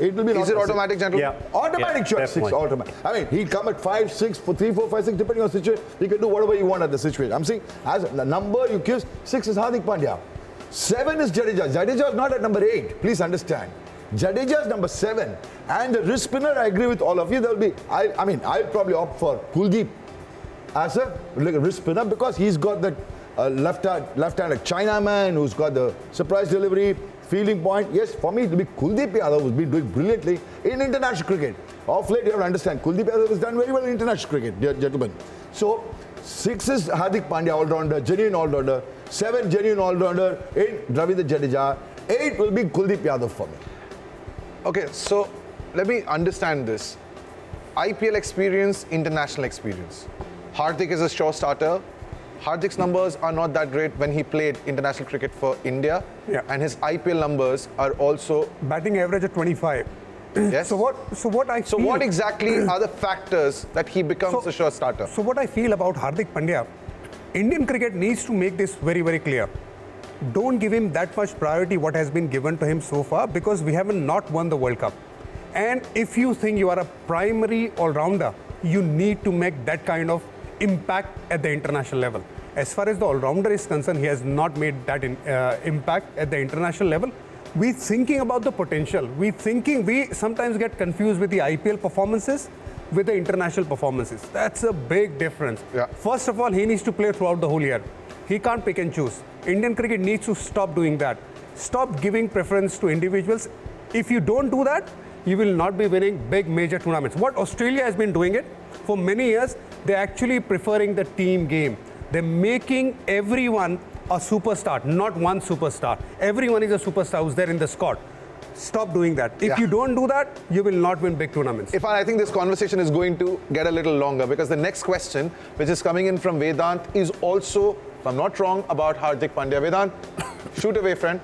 It will be. Is it automatic, gentlemen? Yeah. Automatic choice, 6 automatic. I mean, he'll come at 5, 6, for 3, 4, 5, 6, depending on the situation. He can do whatever you want at the situation. I'm saying, as the number you give, 6 is Hardik Pandya. 7 is Jadeja. Jadeja is not at number 8. Please understand. Jadeja is number 7. And the wrist spinner, I agree with all of you. There will be. I'll probably opt for Kuldeep as a wrist spinner because he's got that left-handed Chinaman who's got the surprise delivery. Fielding point, yes, for me it will be Kuldeep Yadav who's been doing brilliantly in international cricket. Of late, you have to understand, Kuldeep Yadav has done very well in international cricket, dear gentlemen. So, 6 is Hardik Pandya all-rounder, genuine all-rounder. 7, genuine all-rounder. 8, Ravindra Jadeja. 8 will be Kuldeep Yadav for me. Okay, so let me understand this. IPL experience, international experience. Hardik is a sure starter. Hardik's numbers are not that great when he played international cricket for India. Yeah. And his IPL numbers are also Batting average at 25. yes. So what exactly are the factors that he becomes a sure starter? So what I feel about Hardik Pandya, Indian cricket needs to make this very, very clear. Don't give him that much priority what has been given to him so far because we haven't not won the World Cup. And if you think you are a primary all-rounder, you need to make that kind of impact at the international level. As far as the all-rounder is concerned, he has not made that impact at the international level. We're thinking about the potential. We sometimes get confused with the IPL performances with the international performances. That's a big difference. Yeah. First of all, he needs to play throughout the whole year. He can't pick and choose. Indian cricket needs to stop doing that. Stop giving preference to individuals. If you don't do that, you will not be winning big major tournaments. What Australia has been doing it for many years, they're actually preferring the team game. They're making everyone a superstar, not one superstar. Everyone is a superstar who's there in the squad. Stop doing that. If you don't do that, you will not win big tournaments. Irfan, I think this conversation is going to get a little longer because the next question, which is coming in from Vedant, is also, if I'm not wrong, about Hardik Pandya. Vedant, shoot away, friend.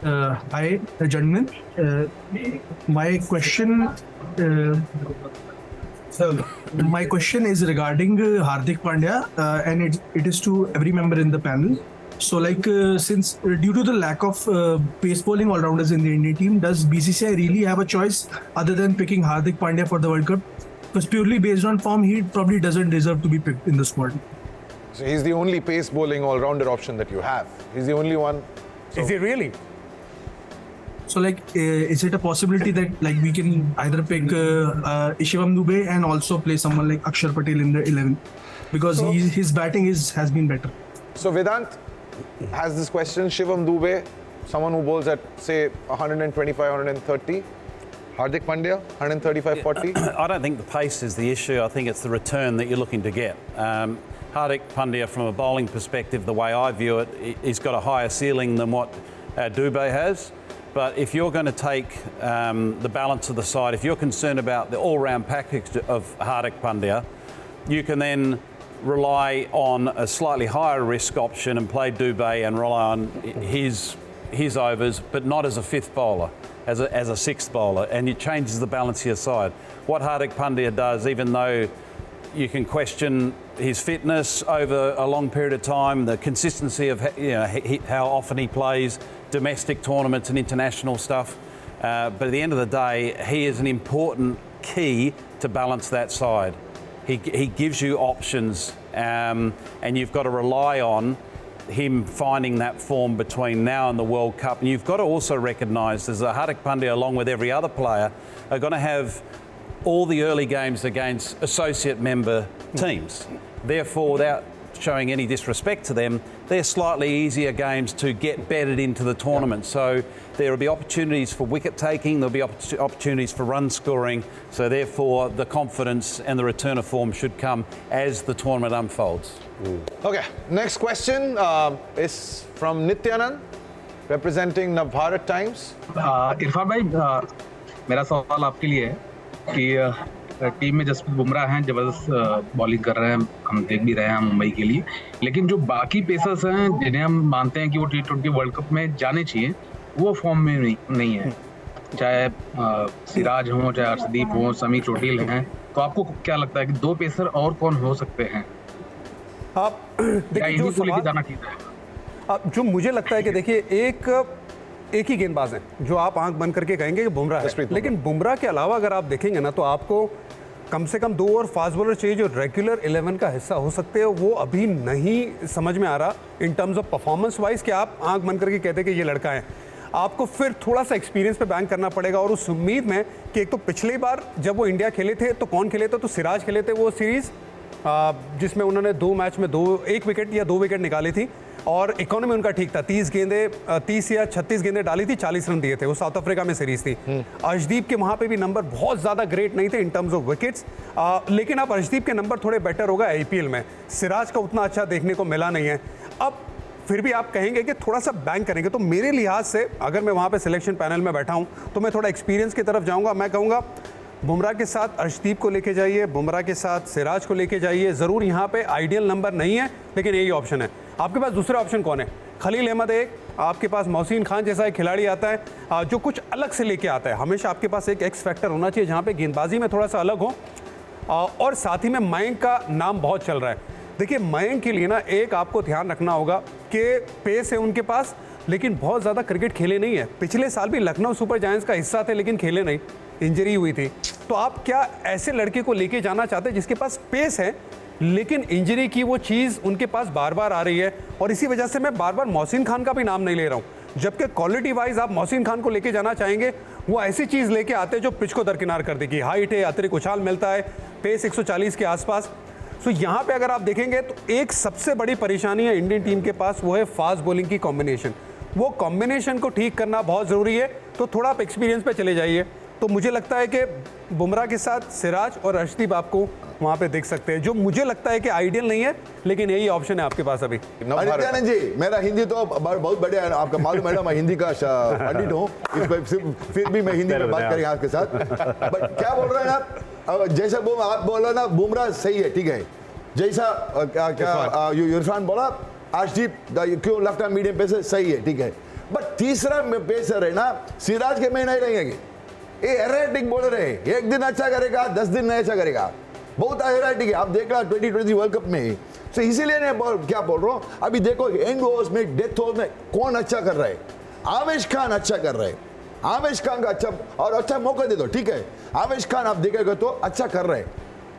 Hi, gentlemen. My question is regarding Hardik Pandya, and it is to every member in the panel. So, since due to the lack of pace bowling all-rounders in the Indian team, does BCCI really have a choice other than picking Hardik Pandya for the World Cup? Because purely based on form, he probably doesn't deserve to be picked in the squad. So he's the only pace bowling all-rounder option that you have. He's the only one. So is he really? So, is it a possibility that we can either pick Shivam Dube and also play someone like Akshar Patel in the 11? Because his batting has been better. So Vedant has this question. Shivam Dube, someone who bowls at, say, 125, 130. Hardik Pandya, 135, 40. I don't think the pace is the issue. I think it's the return that you're looking to get. Hardik Pandya, from a bowling perspective, the way I view it, he's got a higher ceiling than what Dube has. But if you're going to take the balance of the side, if you're concerned about the all-round package of Hardik Pandya, you can then rely on a slightly higher risk option and play Dube and rely on his overs, but not as a fifth bowler, as a sixth bowler, and it changes the balance of your side. What Hardik Pandya does, even though you can question his fitness over a long period of time, the consistency of how often he plays, domestic tournaments and international stuff. But at the end of the day, he is an important key to balance that side. He gives you options, and you've got to rely on him finding that form between now and the World Cup. And you've got to also recognise that Hardik Pandya, along with every other player, are going to have all the early games against associate member teams. Therefore, without showing any disrespect to them, they're slightly easier games to get bedded into the tournament. So there will be opportunities for wicket taking, there'll be opportunities for run scoring. So therefore, the confidence and the return of form should come as the tournament unfolds. Okay, next question is from Nityanand, representing Navbharat Times. Irfan भाई, मेरा सवाल आपके लिए है कि team में जसप्रीत बुमराह हैं, जबरदस्त बॉलिंग कर रहे हैं, हम देख भी रहे हैं मुंबई के लिए, लेकिन जो बाकी पेसर्स हैं जिन्हें हम मानते हैं कि वो T20 वर्ल्ड कप में जाने चाहिए, वो फॉर्म में नहीं है। चाहे सिराज हो, चाहे अर्शदीप हो, समी चोटिल हैं, तो आपको क्या लगता है कि 2 पेसर और कौन हो सकते हैं? आप देखिए जो सवाल जो मुझे लगता है कि देखिए एक ही गेंदबाज है जो आप आंख बंद करके कहेंगे कि बुमराह है, लेकिन बुमराह के अलावा अगर आप देखेंगे ना तो आपको कम से कम 2 और फास्ट बॉलर चाहिए जो रेगुलर 11 का हिस्सा हो सकते हैं। वो अभी नहीं समझ में आ रहा in terms of performance wise कि आप आंख बंद करके कहते कि ये लड़का है। आपको फिर थोड़ा सा एक्सपीरियंस पे बैंक करना पड़ेगा और उस उम्मीद में कि एक तो पिछली बार जब वो इंडिया खेले थे तो कौन खेले थे, तो सिराज खेले थे वो सीरीज़ जिसमें उन्होंने 2 मैच में 1 विकेट या 2 विकेट निकाली थी और इकोनॉमी उनका ठीक था। 30 या 36 गेंदें डाली थी, 40 रन दिए थे। वो साउथ अफ्रीका में सीरीज थी। अर्शदीप के वहाँ पे भी नंबर बहुत ज़्यादा ग्रेट नहीं थे इन टर्म्स ऑफ विकेट्स, लेकिन अब अर्शदीप के नंबर थोड़े बेटर होगा आईपीएल में। सिराज का उतना अच्छा देखने को मिला नहीं है। अब फिर भी आप कहेंगे कि थोड़ा सा बैंक करेंगे, तो मेरे लिहाज से अगर मैं वहाँ पे सिलेक्शन पैनल में बैठा हूँ तो मैं थोड़ा एक्सपीरियंस की तरफ जाऊँगा। मैं कहूँगा बुमराह के साथ अर्शदीप को लेके जाइए, बुमराह के साथ सिराज को लेके जाइए। ज़रूर यहाँ पे आइडियल नंबर नहीं है, लेकिन यही ऑप्शन है। आपके पास दूसरा ऑप्शन कौन है? खलील अहमद एक, आपके पास मोहसिन खान जैसा एक खिलाड़ी आता है जो कुछ अलग से लेके आता है। हमेशा आपके पास एक एक्स फैक्टर होना चाहिए जहाँ पे गेंदबाजी में थोड़ा सा अलग हो। और साथ ही में मयंक का नाम बहुत चल रहा है। देखिए मयंक के लिए ना एक आपको ध्यान रखना होगा कि पेस है उनके पास, लेकिन बहुत ज़्यादा क्रिकेट खेले नहीं है। पिछले साल भी लखनऊ सुपर जायंट्स का हिस्सा थे लेकिन खेले नहीं, इंजरी हुई थी। तो आप क्या ऐसे लड़के को लेके जाना चाहते हैं जिसके पास पेस है लेकिन इंजरी की वो चीज़ उनके पास बार बार आ रही है? और इसी वजह से मैं बार बार मोहसिन खान का भी नाम नहीं ले रहा हूँ, जबकि क्वालिटी वाइज आप मोहसिन खान को लेके जाना चाहेंगे, वो ऐसी चीज़ लेके आते हैं जो पिच को दरकिनार कर देगी। हाइट है, अतिरिक्त उछाल मिलता है, पेस 140 के आसपास। तो यहाँ पे अगर आप देखेंगे तो एक सबसे बड़ी परेशानी है इंडियन टीम के पास, वो है फास्ट बॉलिंग की कॉम्बिनेशन। वो कॉम्बिनेशन को ठीक करना बहुत ज़रूरी है। तो थोड़ा आप एक्सपीरियंस पे चले जाइए। तो मुझे लगता है कि बुमराह के साथ सिराज और अर्शदीप आपको वहाँ पे देख सकते हैं, जो मुझे लगता है कि आइडियल नहीं है, लेकिन यही ऑप्शन है आपके पास अभी। नित्यानंद जी, मेरा हिंदी तो बहुत बढ़िया है, आपका मालूम है, मैं हिंदी का पंडित हूँ, फिर भी मैं हिंदी में बात करेंगे आपके साथ। बट क्या बोल रहे हैं आप? जैसा आप बोला ना, बुमराह सही है, ठीक है। जैसा इरफान बोला, अर्शदीप क्यों लेफ्ट आर्म मीडियम पेसर सही है, ठीक है। बट तीसरा पेसर है ना, सिराज के में नहीं रहेंगे। ये एरेटिक बॉलर है, एक दिन अच्छा करेगा, 10 दिन नहीं अच्छा करेगा, बहुत एरेटिक है। आप देख रहा 2020 वर्ल्ड कप में। तो इसीलिए मैं क्या बोल रहा हूँ, अभी देखो एंड ओवर्स में, डेथ ओवर में कौन अच्छा कर रहा है? आवेश खान अच्छा कर रहा है। आवेश खान का अच्छा मौका दे दो, ठीक है। आवेश खान आप देखेगा तो अच्छा कर रहा है,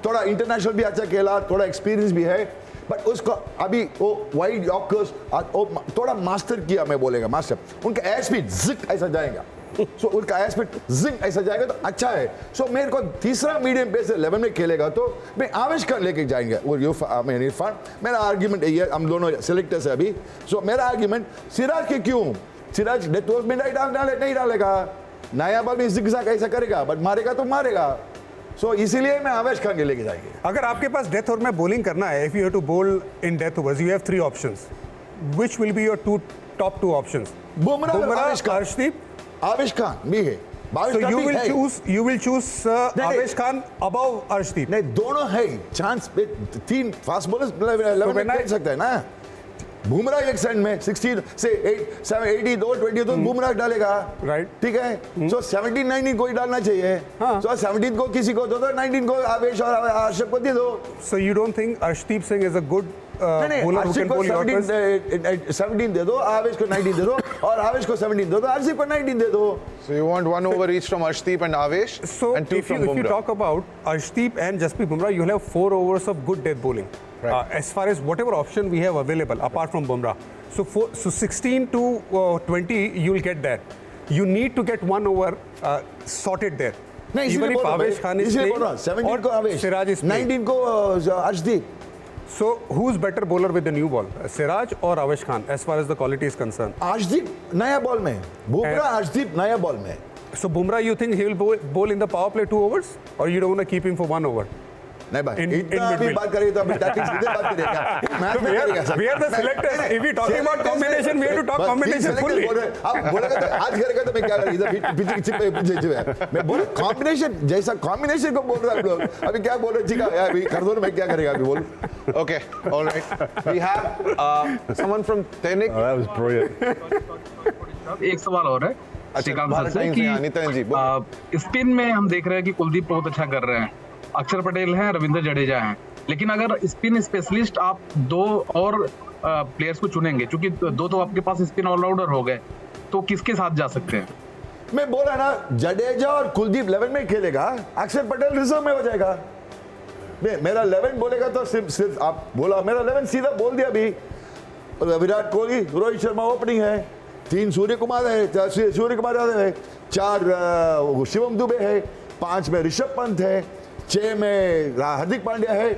थोड़ा इंटरनेशनल भी अच्छा खेला, थोड़ा एक्सपीरियंस भी है। बट उसको अभी वो वाइड यॉर्कर्स थोड़ा मास्टर किया, मैं बोलेगा मास्टर। उनका एयर स्पीड जिक ऐसा जाएगा, सो उनका एयर स्पीड जिंक ऐसा जाएगा तो अच्छा है। सो मेरे को तीसरा मीडियम पेस 11 में खेलेगा तो मैं आवेश खान लेके जाएंगे और इरफान। मेरा आर्ग्यूमेंट यही है, हम दोनों सेलेक्टर्स है अभी। सो मेरा आर्ग्यूमेंट सिराज के क्यों, सिराज डेथ ओवर में नहीं डालेगा, नया बॉल में जिगजैग ऐसा करेगा, बट मारेगा तो मारेगा। सो इसीलिए मैं आवेश खान के लेके जाएंगे। अगर आपके पास डेथ ओवर में बॉलिंग करना है, इफ यू हैव टू बोल in death overs, you have 3 options, which will be your top 2 options? Bumrah, Arshdeep, आवेश खान भी है। So you will choose आवेश खान above अर्शदीप? नहीं, दोनों है। चांस 3 फास्ट बॉलर्स 11 में खेल सकता है ना। बुमराह एक साइड में 16 से 8 7 80 2 20 तो बुमराह डालेगा, राइट, ठीक है। सो 17 19 कोई डालना चाहिए। सो 17 को किसी को दो, 19 को आवेश और अर्शदीप को दे दो। So you don't think Arshdeep Singh is a good bowler who can ball yorkers? 17 दे दो, आवेश को 19 दे दो, और आवेश को 17 दे दो, अर्शदीप को 19 दे दो। So you want 1 over each from Arshdeep and Avesh, so and 2 from Bumrah. If you talk about Arshdeep and Jasprit Bumrah, you'll have 4 overs of good death bowling. Right. As far as whatever option we have available apart from Bumrah, so 16 to 20 you'll get there. You need to get 1 over sorted there. Even if Avesh Khan is playing, 17 को आवेश, Siraj is playing, 19 को Arshdeep. So who's better bowler with the new ball, Siraj or Avesh Khan, as far as the quality is concerned? Arshdeep नया ball में, बुमराह अर्शदीप नया ball में. So Bumrah, you think he will bowl in the power play 2 overs, or you don't want to keep him for 1 over? नहीं भाई, इतना अभी बात करेंगे तो अभी टैक्टिक्स सीधे बात करेगा। मैच में करेगा sir. We are the selectors. If we talking about combination, we have to talk combination fully. आप बोलेगा तो आज करेगा तो मैं क्या करेगा? इधर पीछे चिप मैं बोल कॉम्बिनेशन, जैसा कॉम्बिनेशन को बोल रहा है आप लोग, अभी क्या बोल रहे हैं? अभी कर दो ना, मैं क्या करेगा अभी बोल? Okay, all right. We have someone from Tenik. Oh, that was brilliant. एक सवाल और है, श्रीकांत भारत सर से टाइम्स में यहाँ, नितिन जी, कि स्पिन में हम देख रहे हैं कि कुलदीप बहुत अच्छा कर रहे हैं, अक्षर पटेल हैं, रविंद्र जडेजा हैं, लेकिन अगर स्पिन स्पेशलिस्ट आप दो और प्लेयर्स को चुनेंगे, क्योंकि दो तो आपके पास स्पिन ऑलराउंडर हो गए, तो किसके साथ जा सकते हैं? मैं बोला ना, जडेजा और कुलदीप 11 में खेलेगा, अक्षर पटेल रिजर्व में हो जाएगा। मेरा 11 बोलेगा तो सिर्फ आप बोला, मेरा 11 सीधा बोल दिया अभी। विराट कोहली, रोहित शर्मा ओपनिंग है, 3 सूर्य कुमार यादव है, 4 शिवम दुबे है, 5 में ऋषभ पंत है, 6 में हार्दिक पांड्या है,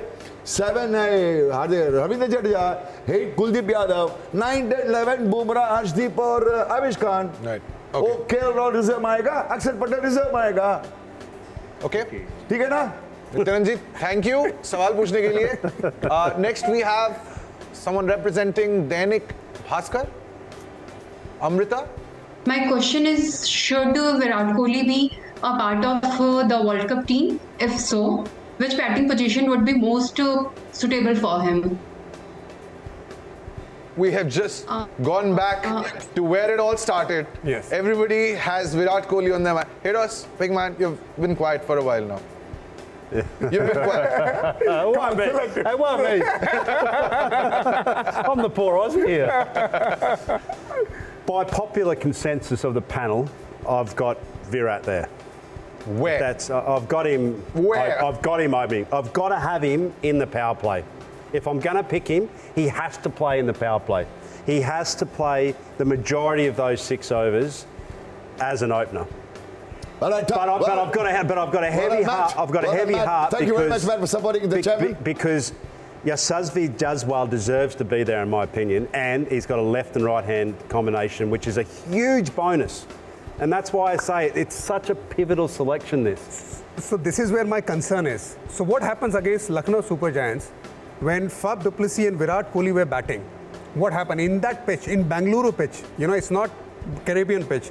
7 है रविंद्र जडेजा, 8 कुलदीप यादव, 9, 10, 11 बुमराह, हर्षदीप और आविश खान। ओके, राहुल रिजर्व आएगा, अक्षर पटेल रिजर्व आएगा। ओके, ठीक है ना? नितिन जी, थैंक यू सवाल पूछने के लिए। Next we have someone representing Dainik Bhaskar. Amrita? My question is, should Virat Kohli be a part of the World Cup team? If so, which batting position would be most suitable for him? We have just gone back to where it all started. Yes. Everybody has Virat Kohli on their mind. Hidos, big man, you've been quiet for a while now. You've been quiet. Why me? Hey, why me? I'm the poor Aussie here. By popular consensus of the panel, I've got Virat there. Where? I've got him. Where? I've got him opening. I've got to have him in the power play. If I'm going to pick him, he has to play in the power play. He has to play the majority of those 6 overs as an opener. But I've got a heavy heart. I've got a heavy heart. Thank you very much, Matt, for supporting the champion. Because Yasuzvi does well, deserves to be there, in my opinion, and he's got a left and right hand combination, which is a huge bonus. And that's why I say it's such a pivotal selection, this. So this is where my concern is. So what happens against Lucknow Super Giants when Fab du Plessis and Virat Kohli were batting? What happened in that pitch, in Bangalore pitch? You know, it's not Caribbean pitch.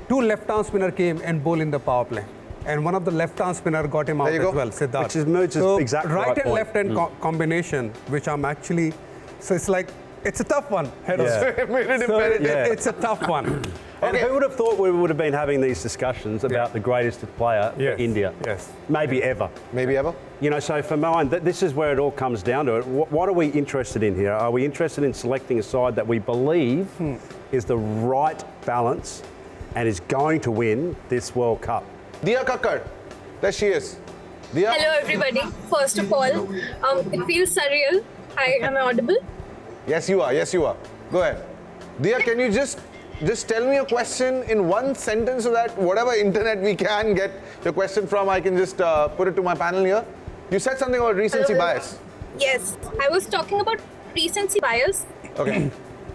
2 left-arm spinner came and bowled in the power play. And one of the left-arm spinner got him out as well, Siddharth. Which is Moods' exactly right and point. left-hand combination, which I'm actually... So it's like, it's a tough one. It's a tough one. And who would have thought we would have been having these discussions about the greatest player for India? Yes. Maybe ever. Maybe ever. You know, so for mine, this is where it all comes down to it. What are we interested in here? Are we interested in selecting a side that we believe is the right balance and is going to win this World Cup? Diya Kakkar, there she is. Diya? Hello everybody. First of all, it feels surreal. Hi, am I audible? Yes, you are. Yes, you are. Go ahead. Diya, can you just tell me a question in one sentence so that whatever internet we can get your question from, I can just put it to my panel here? You said something about recency bias. Yes, I was talking about recency bias. Okay.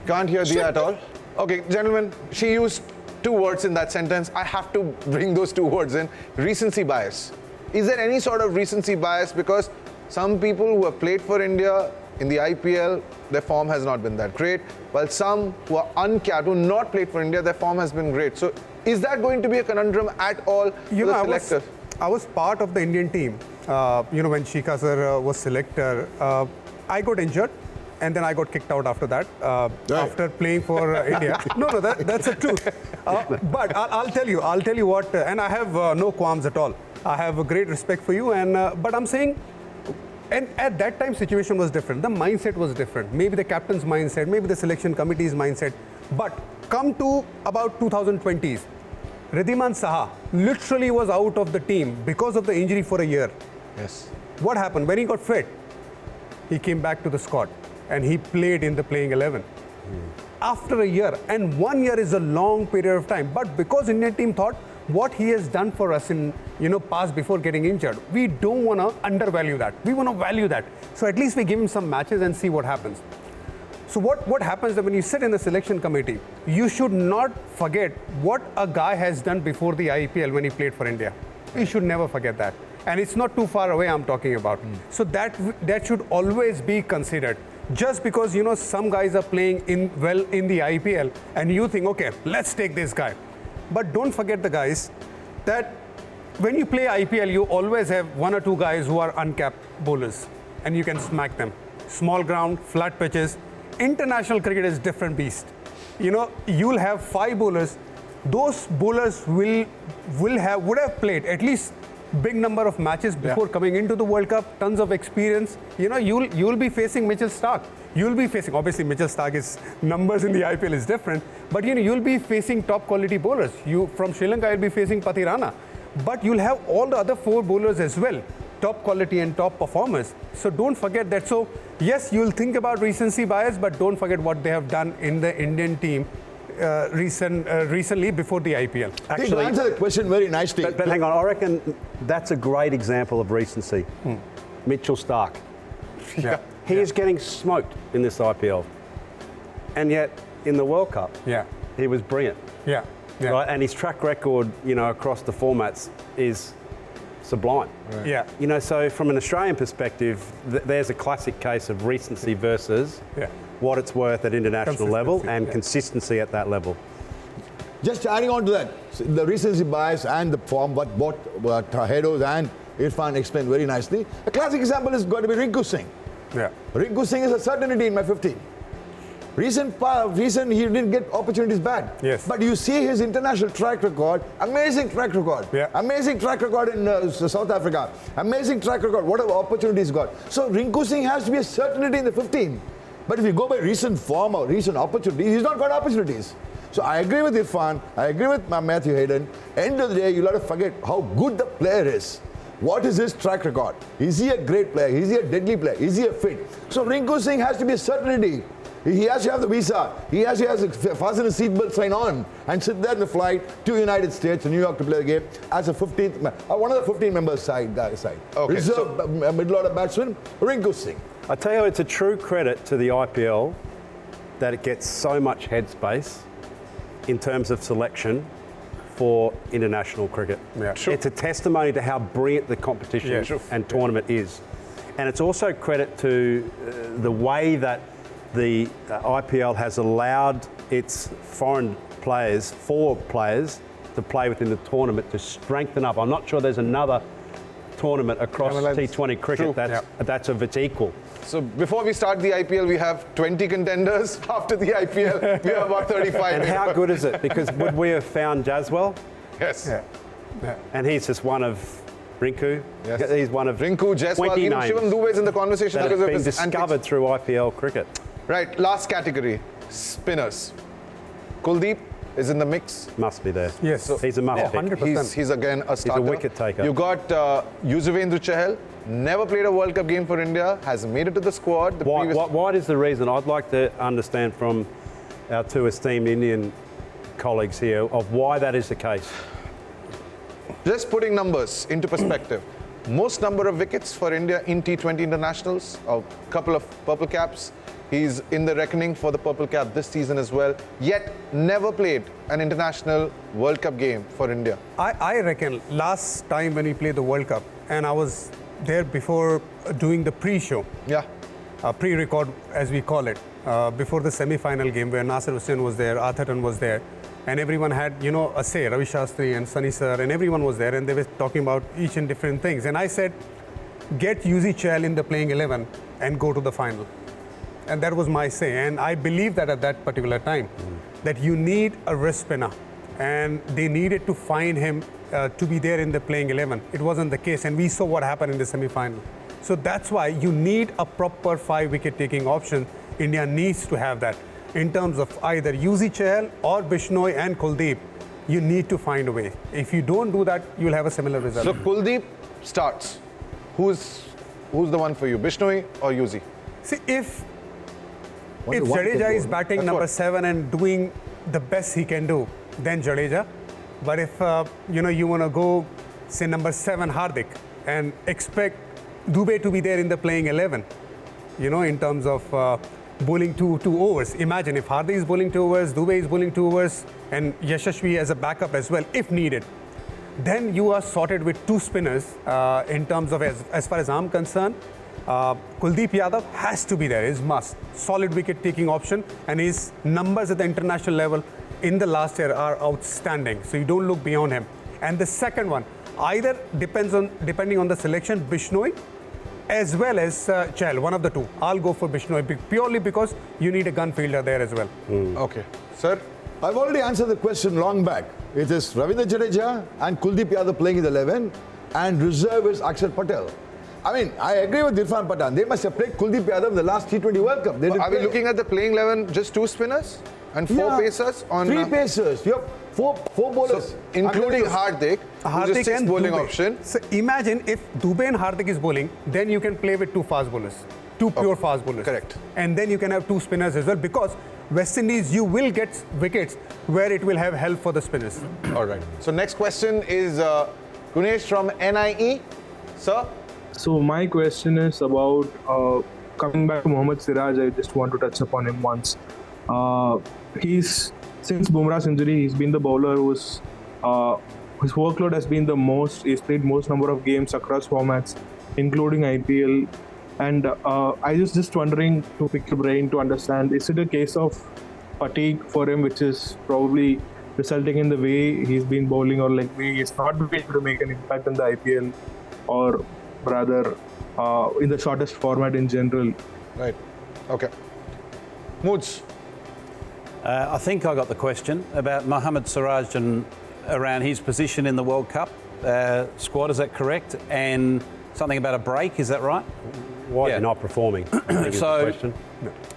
Can't hear Diya at all. Okay, gentlemen, she used 2 words in that sentence. I have to bring those 2 words in. Recency bias. Is there any sort of recency bias? Because some people who have played for India in the IPL, their form has not been that great, while some who are uncapped, who not played for India, their form has been great. So is that going to be a conundrum at all for the selectors? I was part of the Indian team, when Shikha sir was selector. I got injured and then I got kicked out after that, after playing for India. No, that's the truth. But I'll tell you what, and I have no qualms at all. I have a great respect for you, but I'm saying, and at that time situation was different. The mindset was different. Maybe the captain's mindset, maybe the selection committee's mindset. But come to about 2020s, Ridhiman Saha literally was out of the team because of the injury for a year. Yes. What happened? When he got fit, he came back to the squad and he played in the playing 11. After a year, and 1 year is a long period of time. But because Indian team thought what he has done for us in past before getting injured, we don't want to undervalue that. We want to value that. So at least we give him some matches and see what happens. So what happens that when you sit in the selection committee, you should not forget what a guy has done before the IPL when he played for India. You should never forget that. And it's not too far away I'm talking about. So that should always be considered. Just because, some guys are playing in the IPL and you think, okay, let's take this guy. But don't forget the guys that when you play IPL, you always have 1 or 2 guys who are uncapped bowlers and you can smack them. Small ground, flat pitches. International cricket is different beast. You'll have 5 bowlers those bowlers would have played at least big number of matches before coming into the World Cup, tons of experience. You know, you'll be facing Mitchell Starc. You'll be facing, obviously Mitchell Starc's numbers in the IPL is different, but you know, you'll be facing top quality bowlers. You from Sri Lanka, you'll be facing Pathirana, but you'll have all the other 4 bowlers as well, top quality and top performers. So don't forget that. So yes, you'll think about recency bias, but don't forget what they have done in the Indian team recently before the IPL. Actually, you answer the question very nicely. But hang on, I reckon that's a great example of recency. Mitchell Starc. Yeah. He is getting smoked in this IPL. And yet, in the World Cup, he was brilliant. Yeah. Right? And his track record, you know, across the formats is sublime. Right. Yeah. You know, so from an Australian perspective, there's a classic case of recency versus what it's worth at international level and consistency at that level. Just adding on to that, the recency bias and the form, what Hayden and Irfan explained very nicely. A classic example is going to be Rinku Singh. Yeah. Rinku Singh is a certainty in my 15. Recent he didn't get opportunities bad. Yes. But you see his international track record, amazing track record. Yeah. Amazing track record in South Africa. Amazing track record, whatever opportunities got. So Rinku Singh has to be a certainty in the 15. But if you go by recent form or recent opportunities, he's not got opportunities. So I agree with Irfan, I agree with Matthew Hayden. End of the day, you'll have to forget how good the player is. What is his track record? Is he a great player? Is he a deadly player? Is he a fit? So Rinku Singh has to be a certainty. He has to have the visa. He has to fasten his seatbelt sign on and sit there in the flight to United States, to New York to play the game as a 15th, one of the 15 members side. Okay, Reserve middle-order batsman, Rinku Singh. I tell you, it's a true credit to the IPL that it gets so much headspace in terms of selection for international cricket. Yeah. Sure. It's a testimony to how brilliant the competition and tournament is. And it's also credit to the way that the IPL has allowed its foreign players, 4 players, to play within the tournament to strengthen up. I'm not sure there's another tournament across T20 cricket that's of its equal. So before we start the IPL, we have 20 contenders. After the IPL, we have about 35. And how good is it? Because would we have found Jaswal? Yes. And he's just one of Rinku. Yes. He's one of Rinku, Jaiswal, even Shivam Dube is in the conversation that because have of been his discovered antics. through IPL cricket. Right, last category, spinners. Kuldeep is in the mix. Must be there. Yes. So he's a must pick. 100%. He's again a starter. He's a wicket taker. You got Yuzvendra Chahal, never played a World Cup game for India, has made it to the squad. What is the reason? I'd like to understand from our 2 esteemed Indian colleagues here of why that is the case. Just putting numbers into perspective. Most number of wickets for India in T20 internationals, a couple of purple caps. He's in the reckoning for the purple cap this season as well, yet never played an international World Cup game for India. I reckon last time when we played the World Cup, and I was there before doing the pre-show. Yeah. Pre-record, as we call it, before the semi-final game where Nasser Hussain was there, Atherton was there, and everyone had, you know, a say, Ravi Shastri and Sunny Sir, and everyone was there, and they were talking about each and different things. And I said, get Yuzi Chahal in the playing 11 and go to the final. And that was my say. And I believe that at that particular time, that you need a wrist spinner. And they needed to find him to be there in the playing 11. It wasn't the case. And we saw what happened in the semi-final. So that's why you need a proper 5 wicket taking option. India needs to have that. In terms of either Yuzi Chahal or Bishnoi and Kuldeep, you need to find a way. If you don't do that, you'll have a similar result. So Kuldeep starts. Who's the one for you, Bishnoi or Yuzi? See, if Jadeja is batting number 7 and doing the best he can do, then Jadeja. But if you want to go, say number 7 Hardik and expect Dube to be there in the playing 11, in terms of bowling two overs. Imagine if Hardik is bowling 2 overs, Dube is bowling 2 overs, and Yashasvi as a backup as well, if needed. Then you are sorted with 2 spinners in terms of, as far as I'm concerned, Kuldeep Yadav has to be there, is must. Solid wicket-taking option, and his numbers at the international level in the last year are outstanding. So you don't look beyond him. And the second one, either depending on the selection, Bishnoi as well as Chahal, one of the 2. I'll go for Bishnoi purely because you need a gun fielder there as well. Okay. Sir? I've already answered the question long back. It is Ravindra Jadeja and Kuldeep Yadav playing in the 11, and reserve is Akshar Patel. I mean, I agree with Irfan Pathan. They must have played Kuldeep Yadav in the last T20 World Cup. Are we looking at the playing 11, just 2 spinners and 4 pacers? On 3 pacers. You have four bowlers. So, including Hardik, who's just 6th bowling option. So imagine if Dubey and Hardik is bowling, then you can play with 2 fast bowlers. 2 pure fast bowlers. Correct. And then you can have 2 spinners as well, because West Indies, you will get wickets where it will have help for the spinners. All right. So next question is Gunesh from NIE. Sir? So my question is about coming back to Mohammed Siraj. I just want to touch upon him once. Since Bumrah's injury, he's been the bowler his workload has been the most. He's played most number of games across formats, including IPL. And I was just wondering, to pick your brain to understand, is it a case of fatigue for him, which is probably resulting in the way he's been bowling, or like he's not been able to make an impact in the IPL, or rather in the shortest format in general? Right. Okay. Moods. I think I got the question about Mohammed Siraj and around his position in the World Cup squad. Is that correct? And something about a break. Is that right? Why you're not performing? I think is the question.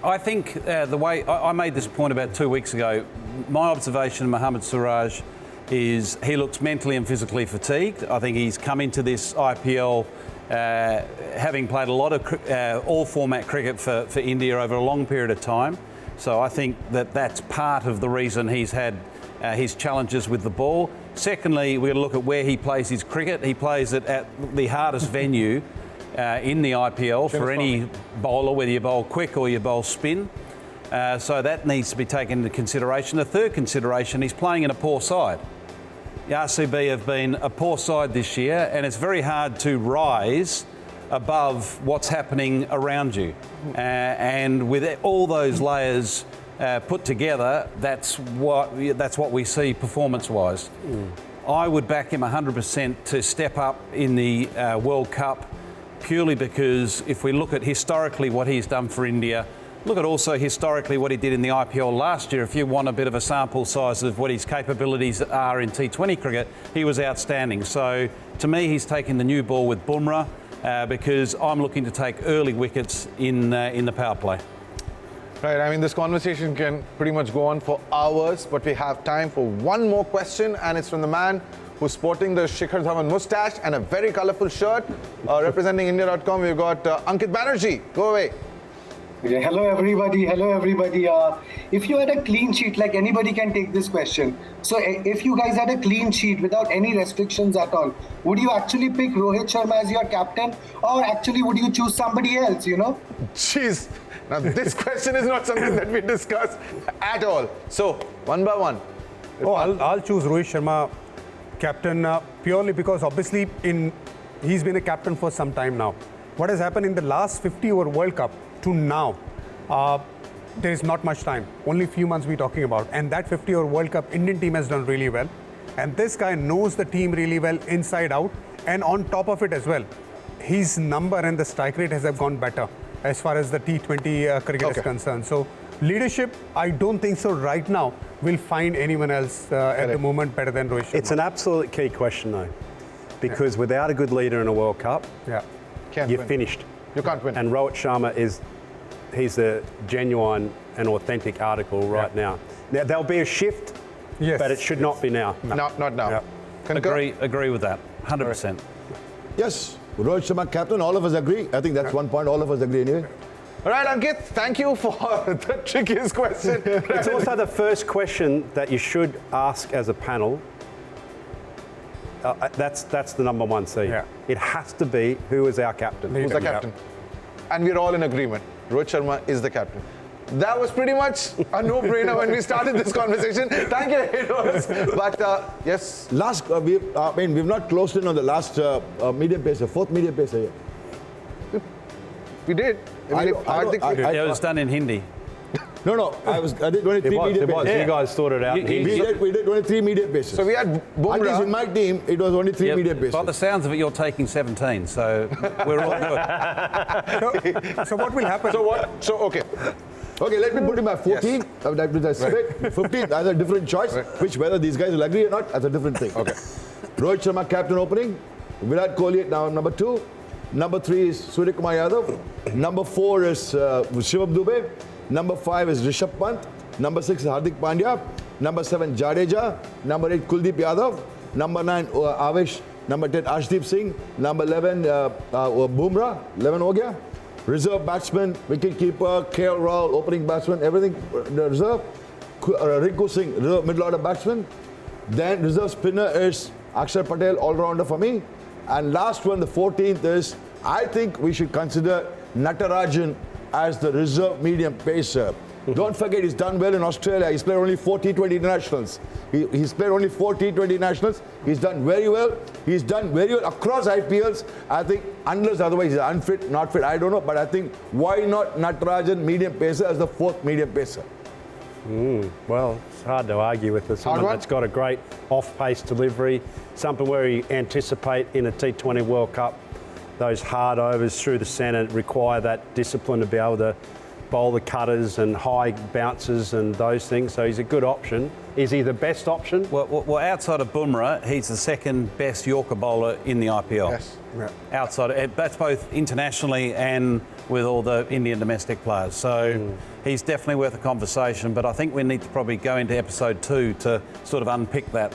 I think the way I made this point about 2 weeks ago, my observation of Mohammed Siraj is he looks mentally and physically fatigued. I think he's come into this IPL having played a lot of all-format cricket for India over a long period of time. So I think that's part of the reason he's had his challenges with the ball. Secondly, we're going to look at where he plays his cricket. He plays it at the hardest venue in the IPL for any bowler, whether you bowl quick or you bowl spin. So that needs to be taken into consideration. The third consideration, he's playing in a poor side. The RCB have been a poor side this year, and it's very hard to rise above what's happening around you. And with all those layers put together, that's what we see performance-wise. I would back him 100% to step up in the World Cup, purely because if we look at historically what he's done for India, look at also historically what he did in the IPL last year. If you want a bit of a sample size of what his capabilities are in T20 cricket, he was outstanding. So to me, he's taking the new ball with Bumrah because I'm looking to take early wickets in the power play. Right, I mean, this conversation can pretty much go on for hours, but we have time for one more question, and it's from the man who's sporting the Shikhar Dhawan moustache and a very colourful shirt. Representing India.com, we've got Ankit Banerjee. Go away. Hello everybody. If you had a clean sheet, like anybody can take this question. So if you guys had a clean sheet without any restrictions at all, would you actually pick Rohit Sharma as your captain, or actually would you choose somebody else, you know? Jeez. Now this question is not something that we discuss at all. So one by one. I'll choose Rohit Sharma captain purely because obviously he's been a captain for some time now. What has happened in the last 50 over World Cup to now, there is not much time. Only few months we're talking about. And that 50 over World Cup, Indian team has done really well. And this guy knows the team really well inside out. And on top of it as well, his number and the strike rate has gone better as far as the T20 cricket is concerned. So leadership, I don't think so right now will find anyone else at the moment better than Rohit Sharma. It's an absolute key question though, because without a good leader in a World Cup, you're finished. You can't win. And Rohit Sharma he's the genuine and authentic article right now. Now there'll be a shift, but it should not be now. Not now. Agree with that, 100%. Yes, Rohit Sharma captain, all of us agree. I think that's one point all of us agree anyway. All right, Ankit, thank you for the trickiest question. It's also the first question that you should ask as a panel. That's the number one seed. It has to be, who is our captain? Who's the captain? And we're all in agreement. Rohit Sharma is the captain. That was pretty much a no-brainer when we started this conversation. Thank you, haters. But yes. We've not closed in on the last medium pacer, fourth medium pacer yet. We did. It was done in Hindi. No, I did only three medium pacers. You guys sorted out. We did only three medium pacers. So we had Bumrah. At least in my team, it was only three medium pacers. By the sounds of it, you're taking 17, so we're all good. So what will happen? Okay. Okay, let me put him at 14. Yes. With a split. 15, that's a different choice. Which, whether these guys will agree or not, that's a different thing. Okay. Rohit Sharma, captain opening. Virat Kohli, now number 2. Number 3 is Surya Kumar Yadav. Number 4 is Shivam Dube. Number 5 is Rishabh Pant. Number 6 is Hardik Pandya. Number 7, Jadeja. Number 8, Kuldeep Yadav. Number 9, Avesh. Number 10, Arshdeep Singh. Number 11, Bumrah. 11 ho gaya. Reserve batsman, wicket keeper, KL Rahul, opening batsman, everything reserve. Rinku Singh, reserve middle order batsman. Then reserve spinner is Akshar Patel, all-rounder for me. And last one, the 14th is, I think we should consider Natarajan as the reserve medium pacer. Don't forget, he's done well in Australia. He's played only 4 T20 internationals. He's played only 4 T20 nationals. He's done very well. He's done very well across IPLs. I think, unless otherwise he's unfit, not fit, I don't know. But I think, why not Natarajan medium pacer as the 4th medium pacer? Well, it's hard to argue with someone that's got a great off-pace delivery, something where you anticipate in a T20 World Cup, those hard overs through the centre require that discipline to be able to bowl the cutters and high bounces and those things. So he's a good option. Is he the best option? Well, outside of Bumrah, he's the second best Yorker bowler in the IPL. Yes. Yeah. Outside, that's both internationally and with all the Indian domestic players. So he's definitely worth a conversation. But I think we need to probably go into episode 2 to sort of unpick that.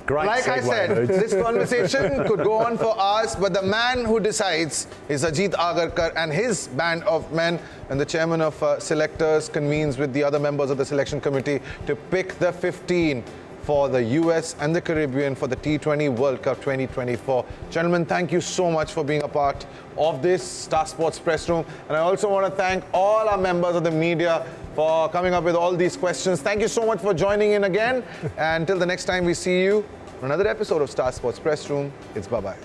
Great like segue, I said, dude. this conversation could go on for hours, but the man who decides is Ajit Agarkar and his band of men, and the chairman of selectors convenes with the other members of the selection committee to pick the 15 for the US and the Caribbean for the T20 World Cup 2024. Gentlemen, thank you so much for being a part of this Star Sports Press Room. And I also want to thank all our members of the media for coming up with all these questions. Thank you so much for joining in again. And until the next time we see you on another episode of Star Sports Press Room, it's bye-bye.